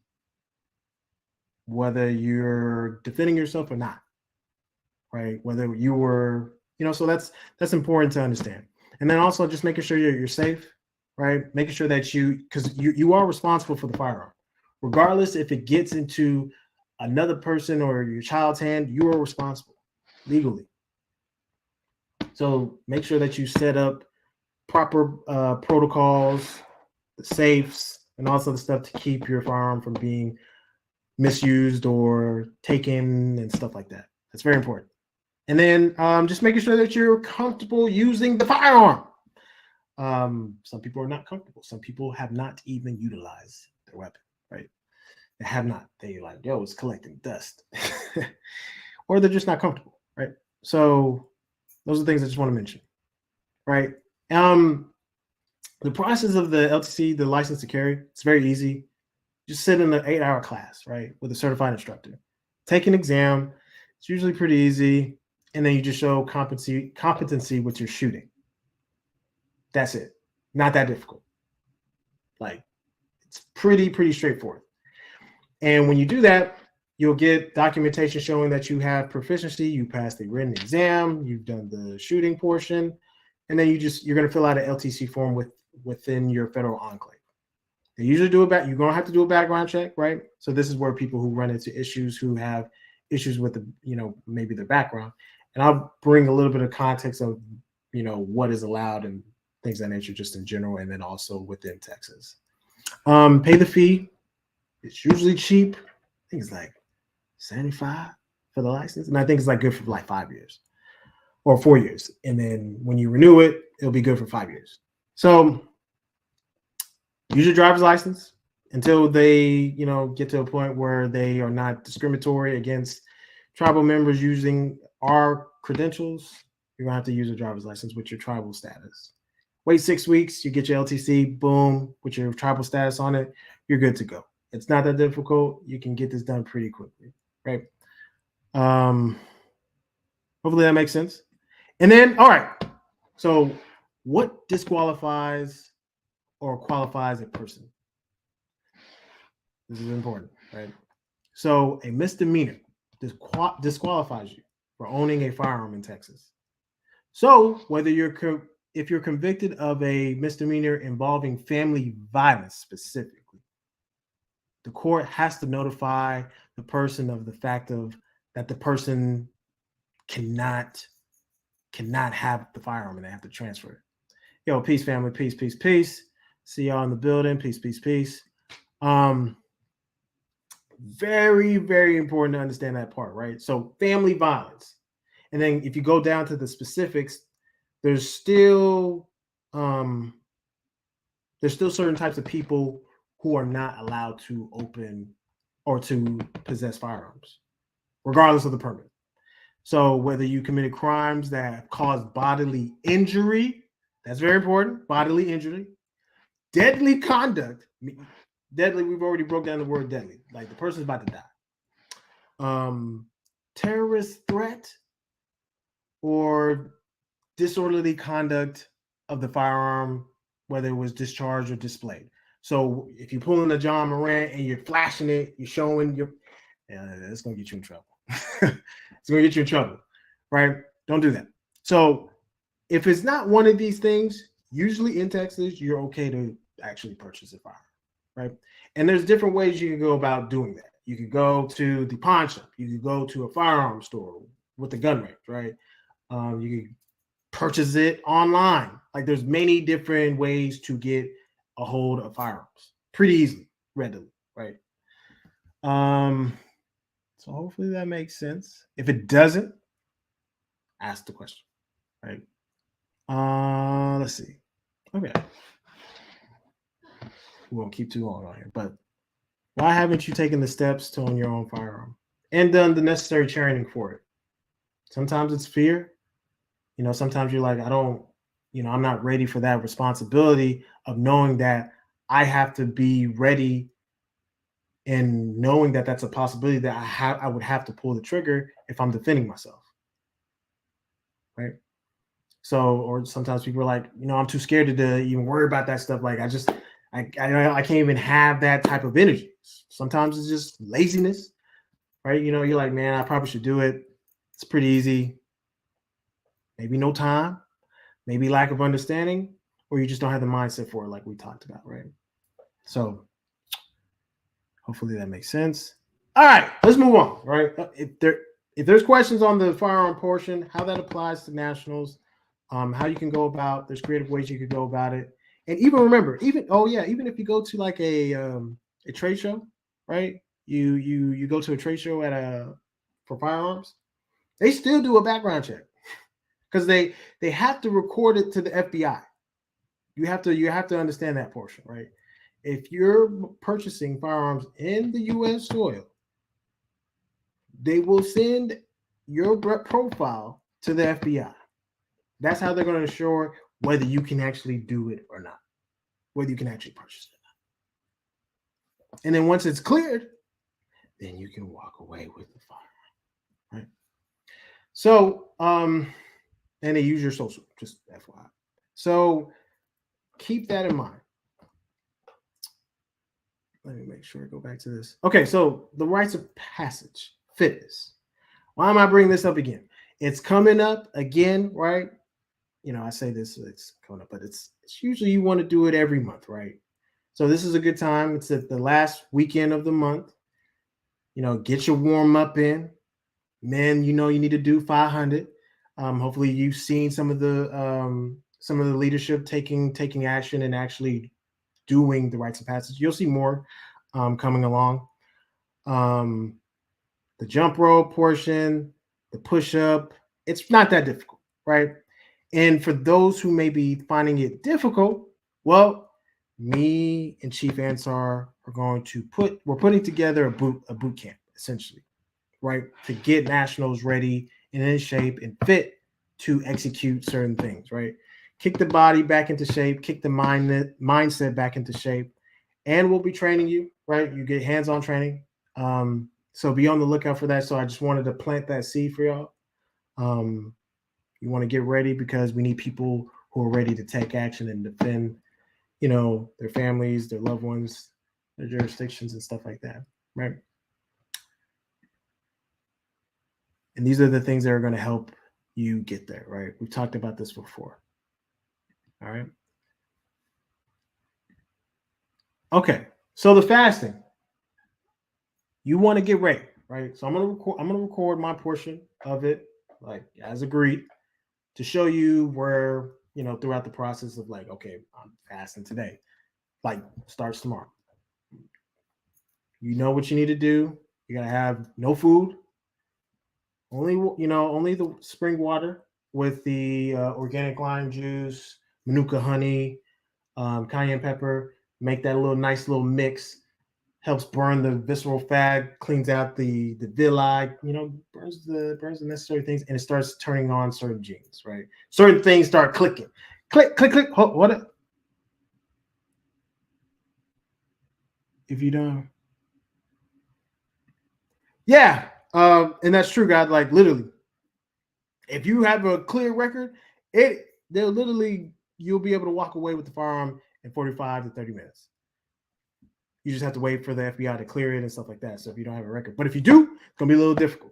whether you're defending yourself or not, right? Whether you were, so that's important to understand. And then also just making sure you're safe, right? Making sure that because you are responsible for the firearm. Regardless if it gets into another person or your child's hand, you are responsible legally. So make sure that you set up proper protocols, the safes, and also the stuff to keep your firearm from being misused or taken and stuff like that. That's very important. And then just making sure that you're comfortable using the firearm. Some people are not comfortable. Some people have not even utilized their weapon, right? They have not. They're like, yo, it's collecting dust. Or they're just not comfortable, right? So those are things I just want to mention, right? The process of the LTC, the license to carry, it's very easy. Just sit in an 8-hour class, right, with a certified instructor. Take an exam. It's usually pretty easy. And then you just show competency with your shooting. That's it. Not that difficult. Like, it's pretty straightforward. And when you do that, you'll get documentation showing that you have proficiency, you passed the written exam, you've done the shooting portion, and then you're going to fill out an LTC form within your federal enclave. They usually do you're going to have to do a background check, right? So this is where people who run into issues, who have issues with maybe their background. And I'll bring a little bit of context of, what is allowed and things of that nature just in general, and then also within Texas. Pay the fee. It's usually cheap. I think it's like $75 for the license. And I think it's like good for like 5 years or 4 years. And then when you renew it, it'll be good for 5 years. So use your driver's license until they, get to a point where they are not discriminatory against tribal members using our credentials. You're gonna have to use a driver's license with your tribal status. Wait 6 weeks, you get your LTC, boom, with your tribal status on it, you're good to go. It's not that difficult. You can get this done pretty quickly, right? Hopefully that makes sense. And then, all right. So what disqualifies or qualifies a person? This is important, right? So a misdemeanor disqualifies you for owning a firearm in Texas. So whether if you're convicted of a misdemeanor involving family violence specifically, the court has to notify the person of the fact that the person cannot have the firearm and they have to transfer it. Yo, peace, family, peace, peace, peace. See y'all in the building. Peace, peace, peace. Very, very important to understand that part, right? So family violence. And then if you go down to the specifics, there's still certain types of people who are not allowed to open or to possess firearms, regardless of the permit. So whether you committed crimes that caused bodily injury, that's very important, bodily injury, deadly conduct, deadly, we've already broke down the word deadly, like the person's about to die. Terrorist threat or disorderly conduct of the firearm, whether it was discharged or displayed. So if you're pulling a John Morant and you're flashing it, you're showing it's going to get you in trouble. It's going to get you in trouble, right? Don't do that. So if it's not one of these things, usually in Texas, you're okay to actually purchase a firearm, right? And there's different ways you can go about doing that. You could go to the pawn shop. You could go to a firearm store with the gun range, right? You could purchase it online. Like there's many different ways to get a hold of firearms pretty easily, readily, right? So hopefully that makes sense. If it doesn't, ask the question, right? Let's see. Okay. We won't keep too long on here, but why haven't you taken the steps to own your own firearm and done the necessary training for it? Sometimes it's fear. Sometimes you're like, I'm not ready for that responsibility of knowing that I have to be ready and knowing that that's a possibility that I would have to pull the trigger if I'm defending myself. Right. So, or sometimes people are like, I'm too scared to even worry about that stuff. Like, I can't even have that type of energy. Sometimes it's just laziness, right? You're like, man, I probably should do it. It's pretty easy. Maybe no time, maybe lack of understanding, or you just don't have the mindset for it, like we talked about, right? So hopefully that makes sense. All right, let's move on, right? If there's questions on the firearm portion, how that applies to nationals, how you can go about, there's creative ways you could go about it. And even remember, even if you go to like a trade show, right? You go to a trade show for firearms, they still do a background check because they have to record it to the FBI. You have to understand that portion, right? If you're purchasing firearms in the U.S. soil, they will send your profile to the FBI. That's how they're going to ensure whether you can actually do it or not, whether you can actually purchase it or not. And then once it's cleared, then you can walk away with the firearm, right? So, and they use your social, just FYI. So keep that in mind. Let me make sure I go back to this. Okay, so the rites of passage, fitness. Why am I bringing this up again? It's coming up again, right? I say this, it's coming up, but it's usually you want to do it every month, right? So this is a good time. It's at the last weekend of the month. Get your warm up in. Men, you need to do 500. Hopefully you've seen some of the leadership taking action and actually doing the rites of passage. You'll see more coming along. The jump rope portion, the push-up, it's not that difficult, right? And for those who may be finding it difficult, well, me and Chief Ansar we're putting together a boot camp, essentially, right? To get nationals ready and in shape and fit to execute certain things, right? Kick the body back into shape, kick the mindset back into shape, and we'll be training you, right? You get hands-on training. So be on the lookout for that. So I just wanted to plant that seed for y'all. You want to get ready because we need people who are ready to take action and defend, their families, their loved ones, their jurisdictions and stuff like that, right? And these are the things that are going to help you get there, right? We've talked about this before. All right. Okay. So the fasting, you want to get ready, right? So I'm going to record my portion of it, like as agreed, to show you where, throughout the process of like, okay, I'm fasting today, like starts tomorrow. You know what you need to do. You got to have no food, only the spring water with the organic lime juice, Manuka honey, cayenne pepper. Make that nice little mix. Helps burn the visceral fat, cleans out the villi, burns the necessary things, and it starts turning on certain genes, right? Certain things start clicking. Click, click, click. What? If you don't. Yeah. And that's true, God. Like literally, if you have a clear record, you'll be able to walk away with the firearm in 45 to 30 minutes. You just have to wait for the FBI to clear it and stuff like that. So if you don't have a record, but if you do, it's gonna be a little difficult,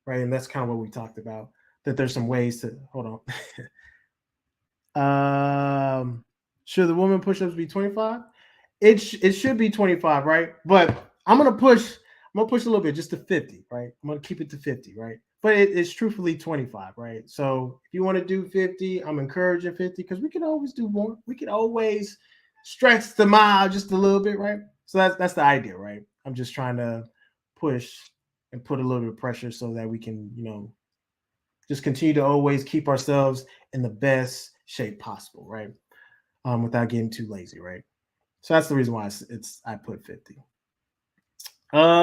right? And that's kind of what we talked about. That there's some ways to hold on. Should the woman push-ups be 25? It should be 25, right? But I'm gonna push a little bit just to 50, right? I'm gonna keep it to 50, right? But it's truthfully 25, right? So if you want to do 50, I'm encouraging 50 because we can always do more. We can always stretch the mile just a little bit, right? So that's the idea, right? I'm just trying to push and put a little bit of pressure so that we can, just continue to always keep ourselves in the best shape possible, right? Without getting too lazy, right? So that's the reason why I put 50.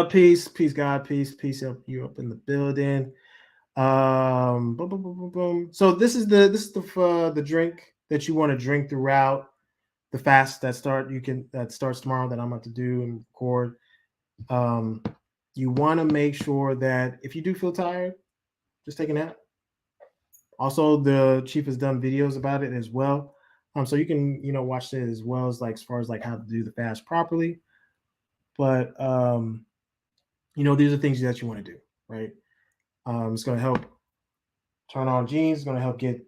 Peace, God, peace up you up in the building. Boom, boom, boom, boom, boom. So this is the drink that you want to drink throughout the fast that starts tomorrow that I'm about to do and record. You want to make sure that if you do feel tired, just take a nap. Also, the chief has done videos about it as well. So you can, watch it as well as far as how to do the fast properly. But these are things that you want to do, right? It's going to help turn on genes. It's going to help get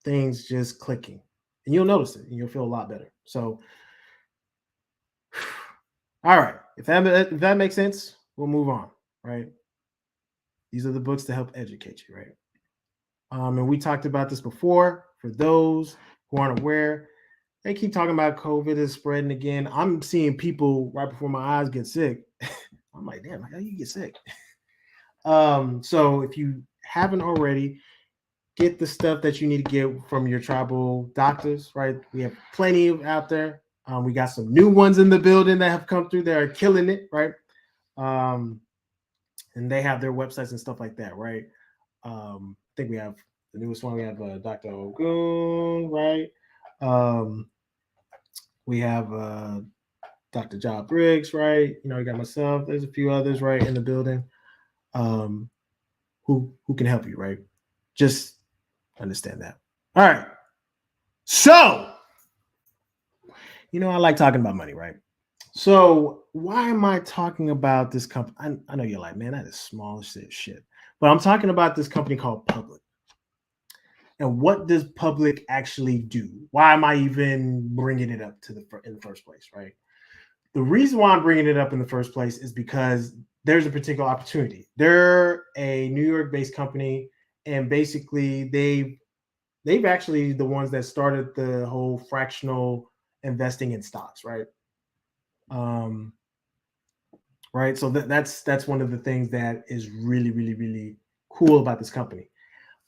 things just clicking, and you'll notice it, and you'll feel a lot better. So, all right, if that makes sense, we'll move on, right? These are the books to help educate you, right? And we talked about this before. For those who aren't aware, they keep talking about COVID is spreading again. I'm seeing people right before my eyes get sick. I'm like, damn, how do you get sick? So if you haven't already, get the stuff that you need to get from your tribal doctors, right? We have plenty of out there. We got some new ones in the building that have come through that are killing it, right? And they have their websites and stuff like that, right? I think we have the newest one. We have Dr. Ogun, right? We have Dr. Job Briggs, right? You got myself. There's a few others, right, in the building who can help you, right? Just understand that. All right. So, I like talking about money, right? So why am I talking about this company? I know you're like, man, that is small shit. But I'm talking about this company called Public. And what does Public actually do? Why am I even bringing it up in the first place, right? The reason why I'm bringing it up in the first place is because there's a particular opportunity. They're a New York-based company, and basically they've actually the ones that started the whole fractional investing in stocks, right? Right. So that's one of the things that is really, really, really cool about this company.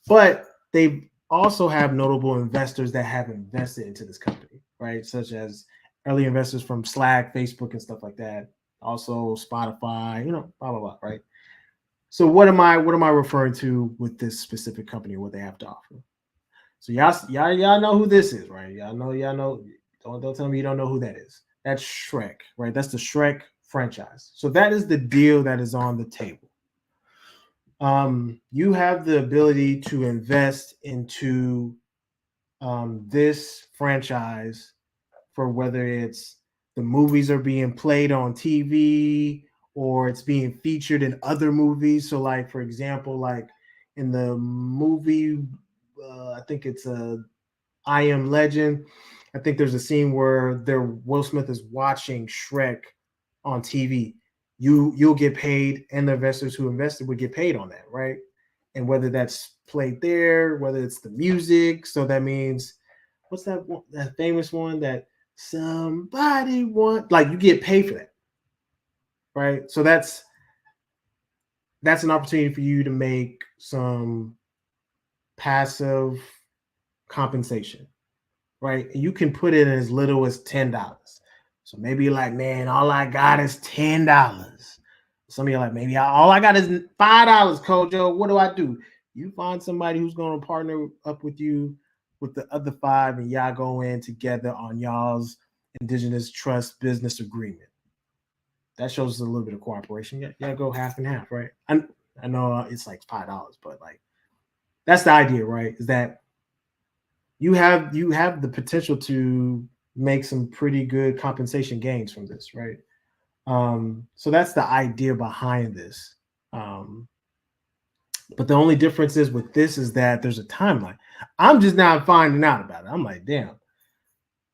But they also have notable investors that have invested into this company, right? Such as early investors from Slack, Facebook, and stuff like that. Also Spotify, blah, blah, blah, right? So what am I referring to with this specific company, what they have to offer? So y'all know who this is, right? Y'all know. Don't tell me you don't know who that is. That's Shrek, right? That's the Shrek franchise. So that is the deal that is on the table. You have the ability to invest into this franchise for whether it's the movies are being played on TV or it's being featured in other movies. So, like, for example, like in the movie, I think it's I Am Legend. I think there's a scene where Will Smith is watching Shrek on TV. You'll get paid, and the investors who invested would get paid on that, right? And whether that's played there, whether it's the music, so that means what's that famous one that somebody want, like, you get paid for that, right? So that's an opportunity for you to make some passive compensation, right? And you can put it in as little as $10. So maybe you're like, man, all I got is $10. Some of you are like, maybe all I got is $5, Kojo. What do I do? You find somebody who's going to partner up with you with the other $5, and y'all go in together on y'all's Indigenous Trust Business Agreement. That shows a little bit of cooperation. Y'all go half and half, right? I know it's like $5, but like that's the idea, right? Is that you have the potential to make some pretty good compensation gains from this, right? So that's the idea behind this. But the only difference is with this is that there's a timeline. I'm just now finding out about it. I'm like, damn.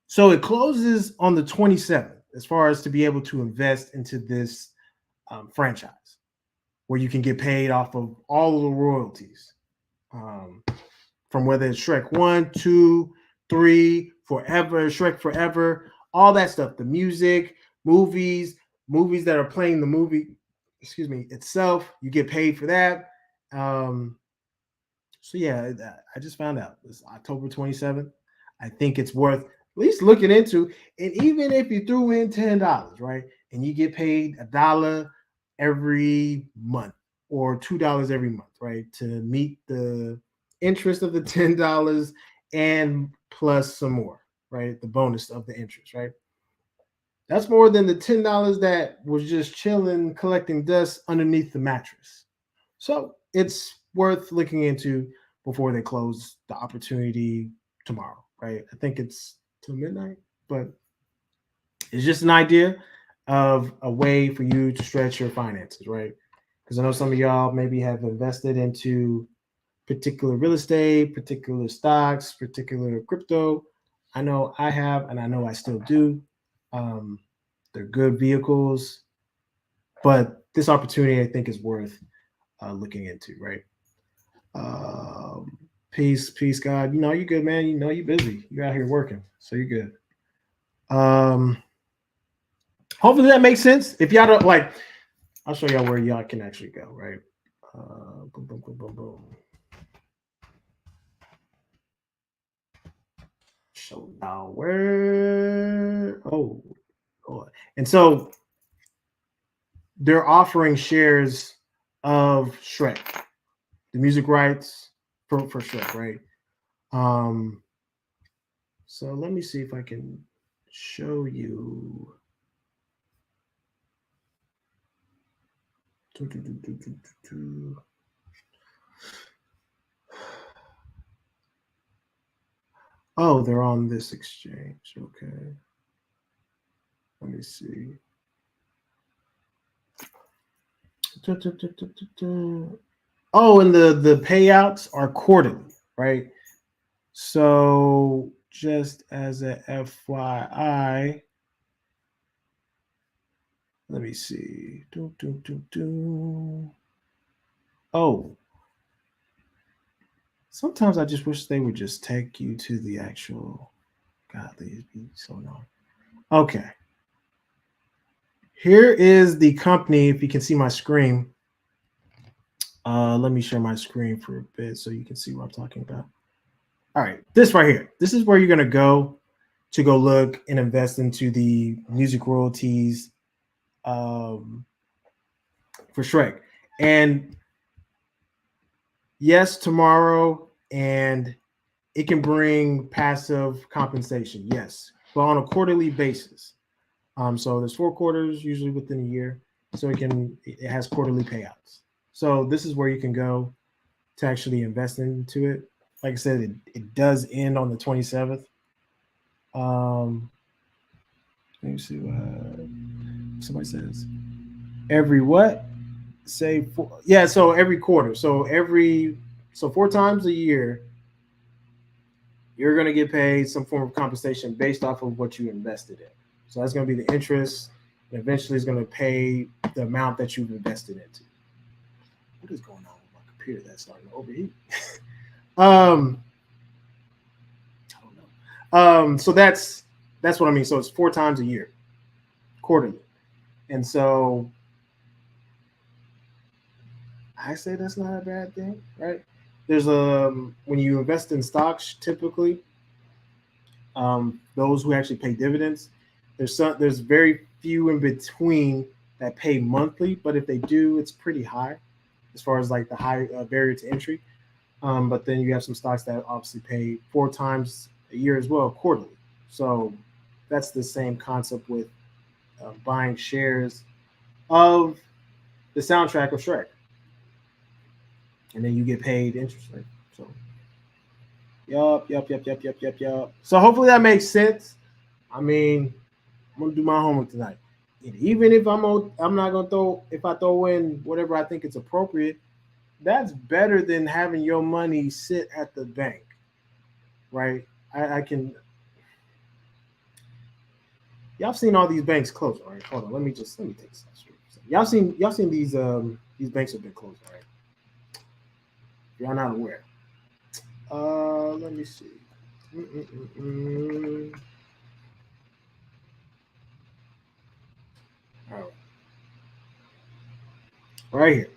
So it closes on the 27th as far as to be able to invest into this franchise where you can get paid off of all of the royalties from whether it's Shrek 1, 2, 3, Forever, Shrek Forever, all that stuff, the music, movies that are playing the movie itself. You get paid for that. So yeah, I just found out it's October 27th. I think it's worth at least looking into. And even if you threw in $10, right, and you get paid $1 every month or $2 every month, right, to meet the interest of the $10 and plus some more, right, the bonus of the interest, right. That's more than the $10 that was just chilling, collecting dust underneath the mattress. So it's worth looking into before they close the opportunity tomorrow, right? I think it's till midnight, but it's just an idea of a way for you to stretch your finances, right? Because I know some of y'all maybe have invested into particular real estate, particular stocks, particular crypto. I know I have, and I know I still do. Um, they're good vehicles, but this opportunity I think is worth looking into, right? Peace, God. You know you're good, man. You know you're busy. You're out here working, so you're good. Hopefully that makes sense. If y'all don't like, I'll show y'all where y'all can actually go, right? Boom, boom, boom, boom, boom. Show y'all where. Oh, Lord. And so they're offering shares of Shrek, the music rights for Shrek, right? So let me see if I can show you. Oh, they're on this exchange. Okay. Let me see. Oh, and the payouts are quarterly, right? So just as a FYI, let me see. Oh, sometimes I just wish they would just take you to the actual. God, these be so annoying. Okay. Here is the company. If you can see my screen, let me share my screen for a bit so you can see what I'm talking about. All right, this right here. This is where you're gonna go to go look and invest into the music royalties for Shrek. And yes, tomorrow, and it can bring passive compensation. Yes, but on a quarterly basis. So there's 4 quarters usually within a year, so it has quarterly payouts. So this is where you can go to actually invest into it. Like I said, it does end on the 27th. Let me see what somebody says. Every what? Say 4. Yeah, so every quarter. So 4 times a year, you're going to get paid some form of compensation based off of what you invested in. So that's going to be the interest. And eventually, it's going to pay the amount that you've invested into. What is going on with my computer that's starting to overheat? I don't know. So that's what I mean. So it's 4 times a year, quarterly, and so I say that's not a bad thing, right? There's when you invest in stocks, typically, those who actually pay dividends, there's very few in between that pay monthly, but if they do, it's pretty high as far as like the high barrier to entry. But then you have some stocks that obviously pay 4 times a year as well, quarterly. So that's the same concept with buying shares of the soundtrack of Shrek, and then you get paid interest, right? So, yup. So hopefully that makes sense. I mean, I'm gonna do my homework tonight. And even if I'm not gonna throw. If I throw in whatever I think is appropriate, that's better than having your money sit at the bank, right? I can. Y'all seen all these banks close, right? Hold on, let me take this. Y'all seen these banks have been closed, right? Y'all not aware. Let me see. All right. right here.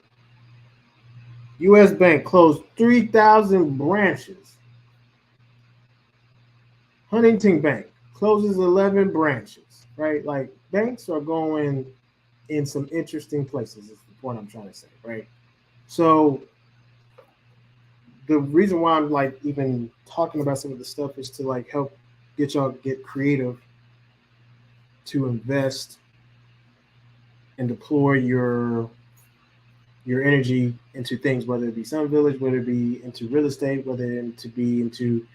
U.S. Bank closed 3,000 branches. Huntington Bank closes 11 branches, right? Like banks are going in some interesting places, is the point I'm trying to say, right? So the reason why I'm like even talking about some of the stuff is to like help get y'all get creative to invest and deploy your energy into things, whether it be Sun Village, whether it be into real estate, whether it be into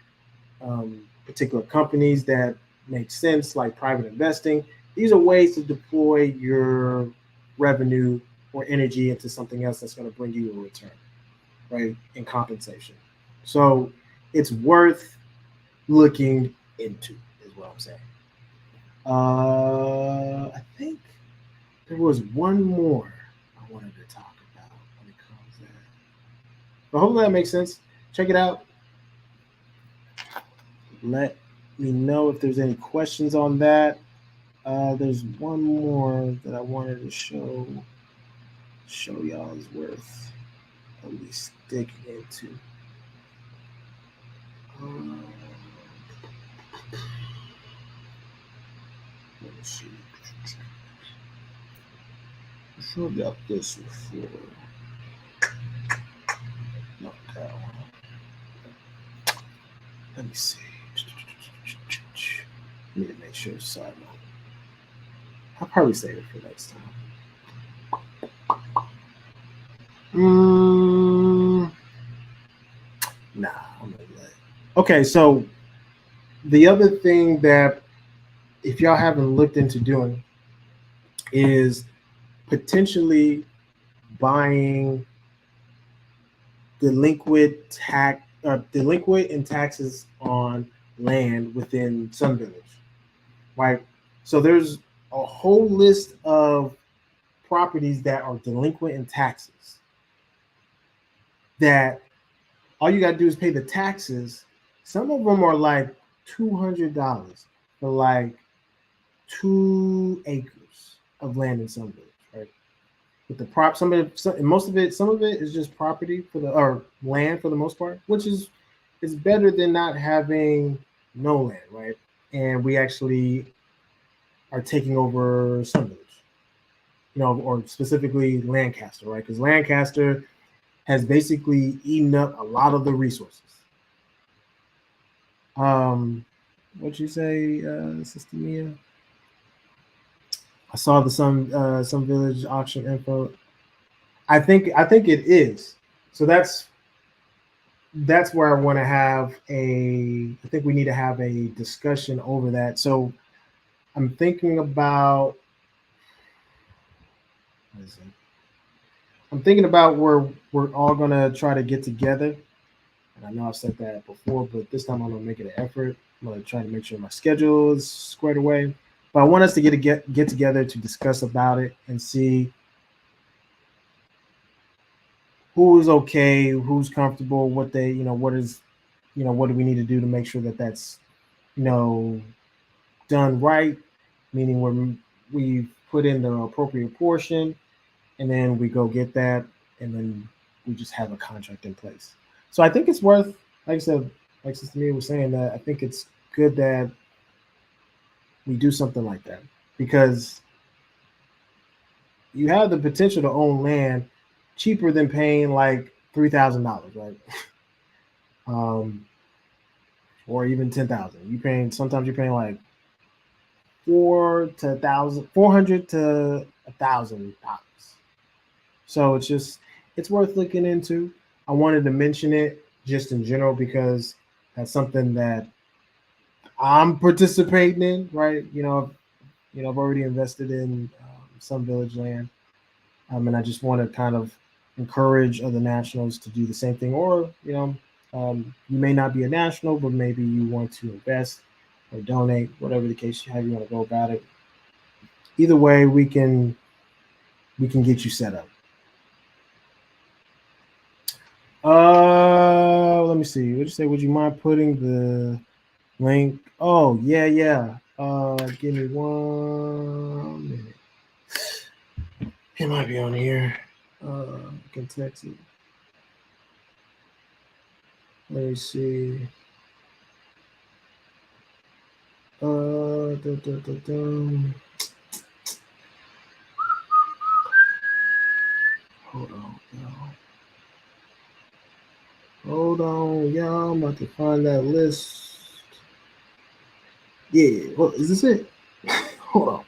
particular companies that make sense, like private investing. These are ways to deploy your revenue or energy into something else that's going to bring you a return, right? In compensation. So it's worth looking into, is what I'm saying. I think there was one more I wanted to talk about when it comes to that. But hopefully that makes sense. Check it out. Let me know if there's any questions on that. There's one more that I wanted to show y'all is worth at least digging into. Let me see. I showed y'all this before. Not that one. Let me see. I need to make sure it's side note. I'll probably save it for next time. Nah, I'm gonna let it. Okay, so the other thing that if y'all haven't looked into doing is potentially buying delinquent in taxes on land within Sun Village, right? So there's a whole list of properties that are delinquent in taxes that all you got to do is pay the taxes. Some of them are like $200 for like 2 acres of land in Sun Village, right? With the most of it, some of it is just property or land for the most part, which is better than not having no land, right? And we actually are taking over Sun Village, or specifically Lancaster, right? Because Lancaster has basically eaten up a lot of the resources. What'd you say, Sister Mia? I saw the Sun Village auction info. I think it is. So that's where I want to have I think we need to have a discussion over that. So I'm thinking about where we're all gonna try to get together. And I know I've said that before, but this time I'm gonna make it an effort. I'm gonna try to make sure my schedule is squared away. But I want us to get together to discuss about it and see who is okay, who's comfortable, what do we need to do to make sure that that's, done right, meaning we've put in the appropriate portion, and then we go get that, and then we just have a contract in place. So I think it's worth, like I said, like Sister Mia was saying, that I think it's good that we do something like that, because you have the potential to own land cheaper than paying like $3,000, right? Or even $10,000. Sometimes you're paying like $400 to $1,000. So it's worth looking into. I wanted to mention it just in general because that's something that I'm participating in, right? I've already invested in Sun Village land, and I just want to kind of encourage other nationals to do the same thing. Or you may not be a national, but maybe you want to invest or donate, whatever the case, how you want to go about it. Either way, we can get you set up. Let me see. What'd you say? Would you mind putting the link? Oh, yeah. Give me 1 minute. It might be on here. can text it. Let me see. Hold on, y'all. Hold on, y'all. I'm about to find that list. Yeah, well, is this it? Hold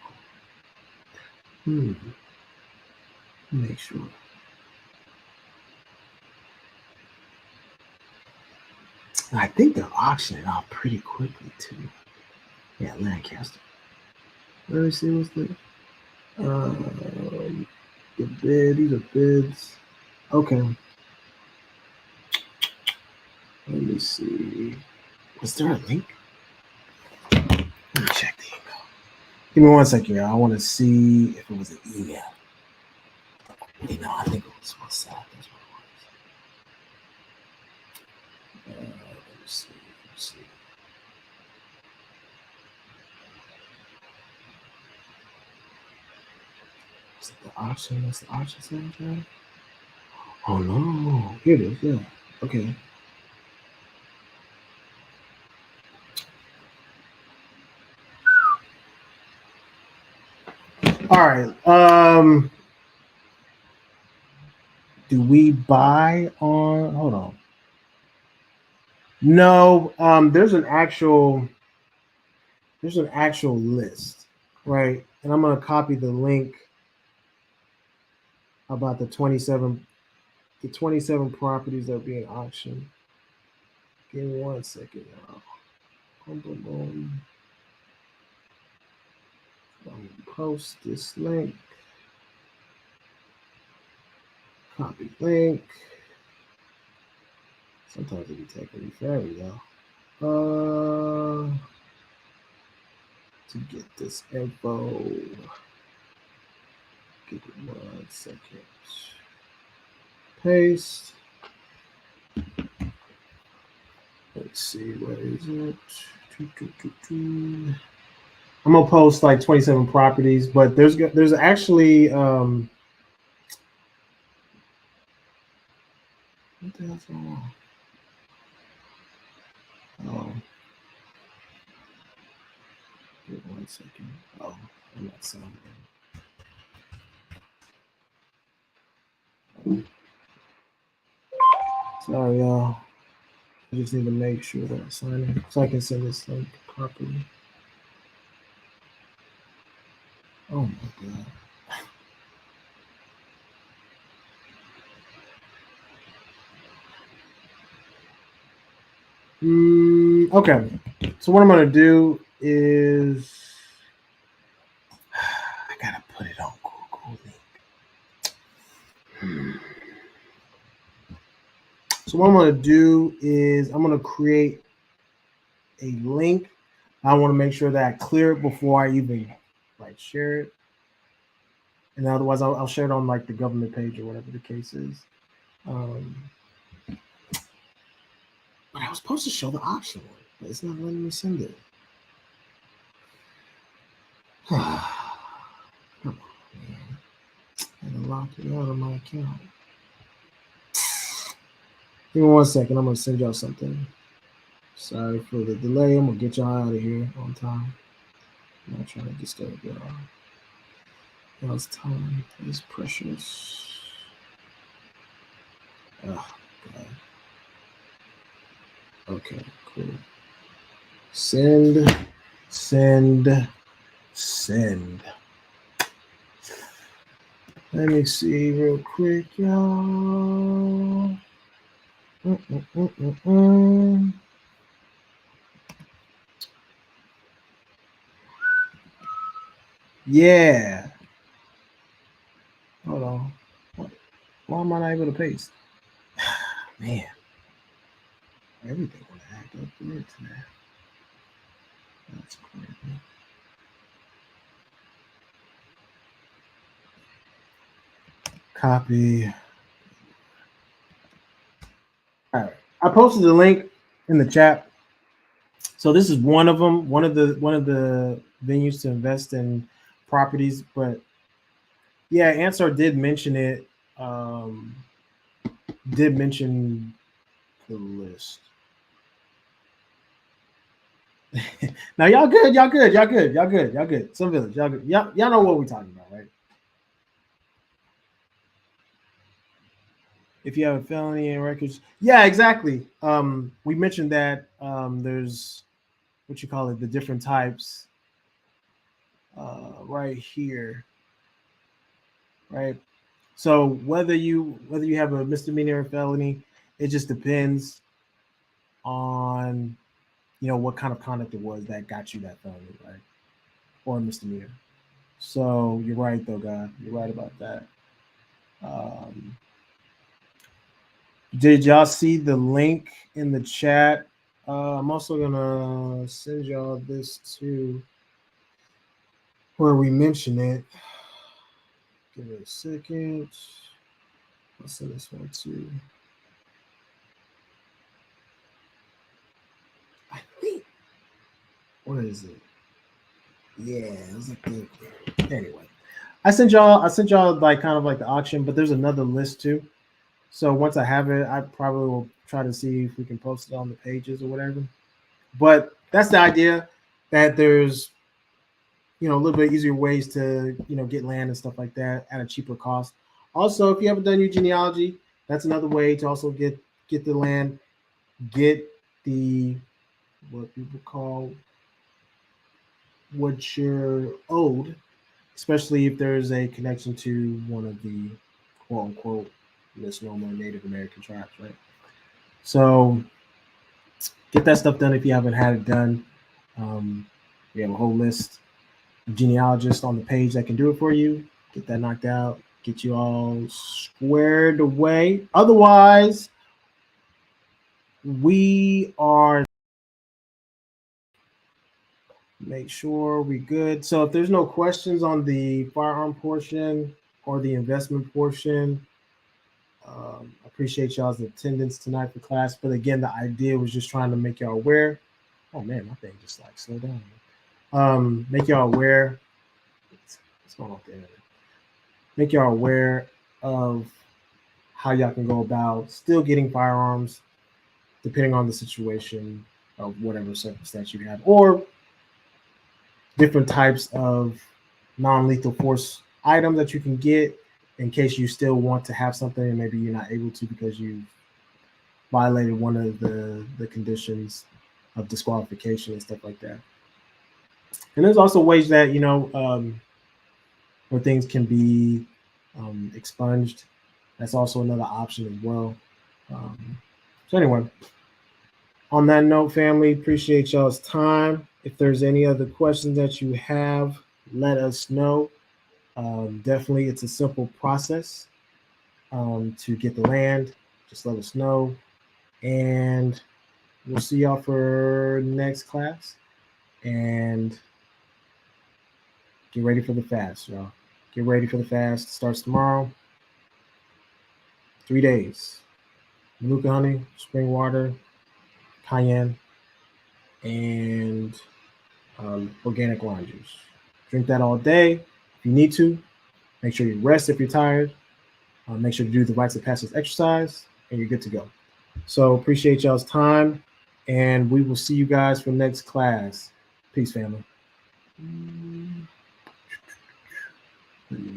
on. Make sure. I think they're auctioning off pretty quickly too. Yeah, Lancaster. Let me see what's the bid. These are bids. Okay. Let me see. Was there a link? Let me check the email. Give me 1 second, y'all. I want to see if it was an email. You know, I think it was WhatsApp. That's what it was. Let me see. Is it the auction? That's the auction center? Oh no. Here it is. Yeah. Okay. All right. Do we buy on? Hold on. No. There's an actual list, right? And I'm gonna copy the link about the 27 properties that are being auctioned. Give me 1 second, y'all. Boom, boom, boom. Post this link. Copy link. Sometimes it be taking me forever, y'all. To get this info. Give it 1 second. Paste. Let's see, where is it? I'm gonna post like 27 properties, but there's actually what the hell's going on? Oh, wait 1 second. Oh, I'm not signing in. Sorry, y'all. I just need to make sure that I sign in so I can send this link properly. Oh my god. Okay. So what I'm gonna do is I gotta put it on Google Link. So what I'm gonna do is I'm gonna create a link. I want to make sure that I clear it before I even like share it. And otherwise I'll share it on like the government page or whatever the case is. But I was supposed to show the option one, but it's not letting me send it. Come on, man. I had to lock it out of my account. Give me 1 second. I'm going to send y'all something. Sorry for the delay. I'm going to get y'all out of here on time. I'm not trying to disturb y'all. Y'all's time is precious. Oh, God. Okay, cool. Send. Let me see real quick, y'all. Yeah. Hold on. Why am I not able to paste? Man. Everything want to act up weird today. That's crazy. Copy. All right. I posted the link in the chat. So this is one of them, one of the venues to invest in properties. But yeah, Ansar did mention it. did mention the list. Now y'all good. Some village, y'all good. Y'all know what we're talking about, right? If you have a felony and records, yeah, exactly. We mentioned that there's what you call it, the different types, right here, right? So whether you have a misdemeanor or felony, it just depends on what kind of conduct it was that got you that felony, right, or a misdemeanor. So you're right though, God. You're right about that. Did y'all see the link in the chat? I'm also gonna send y'all this too, where we mention it. Give me a second. I'll send this one too. I think. What is it? Yeah, it was like anyway. I sent y'all like kind of like the auction, but there's another list too. So once I have it, I probably will try to see if we can post it on the pages or whatever. But that's the idea, that there's a little bit easier ways to get land and stuff like that at a cheaper cost. Also, if you haven't done your genealogy, that's another way to also get the land, get the what people call what you're owed, especially if there's a connection to one of the quote unquote misnomer Native American tribes, right? So get that stuff done if you haven't had it done. We have a whole list of genealogists on the page that can do it for you. Get that knocked out, get you all squared away. Otherwise, we are make sure we good. So if there's no questions on the firearm portion or the investment portion, appreciate y'all's attendance tonight for class. But again, the idea was just trying to make y'all aware. Oh man, my thing just like slow down. Make y'all aware. What's going on there? Make y'all aware of how y'all can go about still getting firearms, depending on the situation of whatever circumstance you have, or different types of non-lethal force items that you can get in case you still want to have something and maybe you're not able to because you violated one of the conditions of disqualification and stuff like that. And there's also ways that where things can be expunged. That's also another option as well. So anyway, on that note, family, appreciate y'all's time. If there's any other questions that you have, let us know. Definitely, it's a simple process to get the land. Just let us know. And we'll see y'all for next class. And get ready for the fast, y'all. Get ready for the fast. It starts tomorrow. 3 days. Manuka honey, spring water, cayenne, and organic lime juice. Drink that all day if you need to. Make sure you rest if you're tired. Make sure to do the rites of passage exercise, and you're good to go. So appreciate y'all's time, and we will see you guys for next class. Peace, family.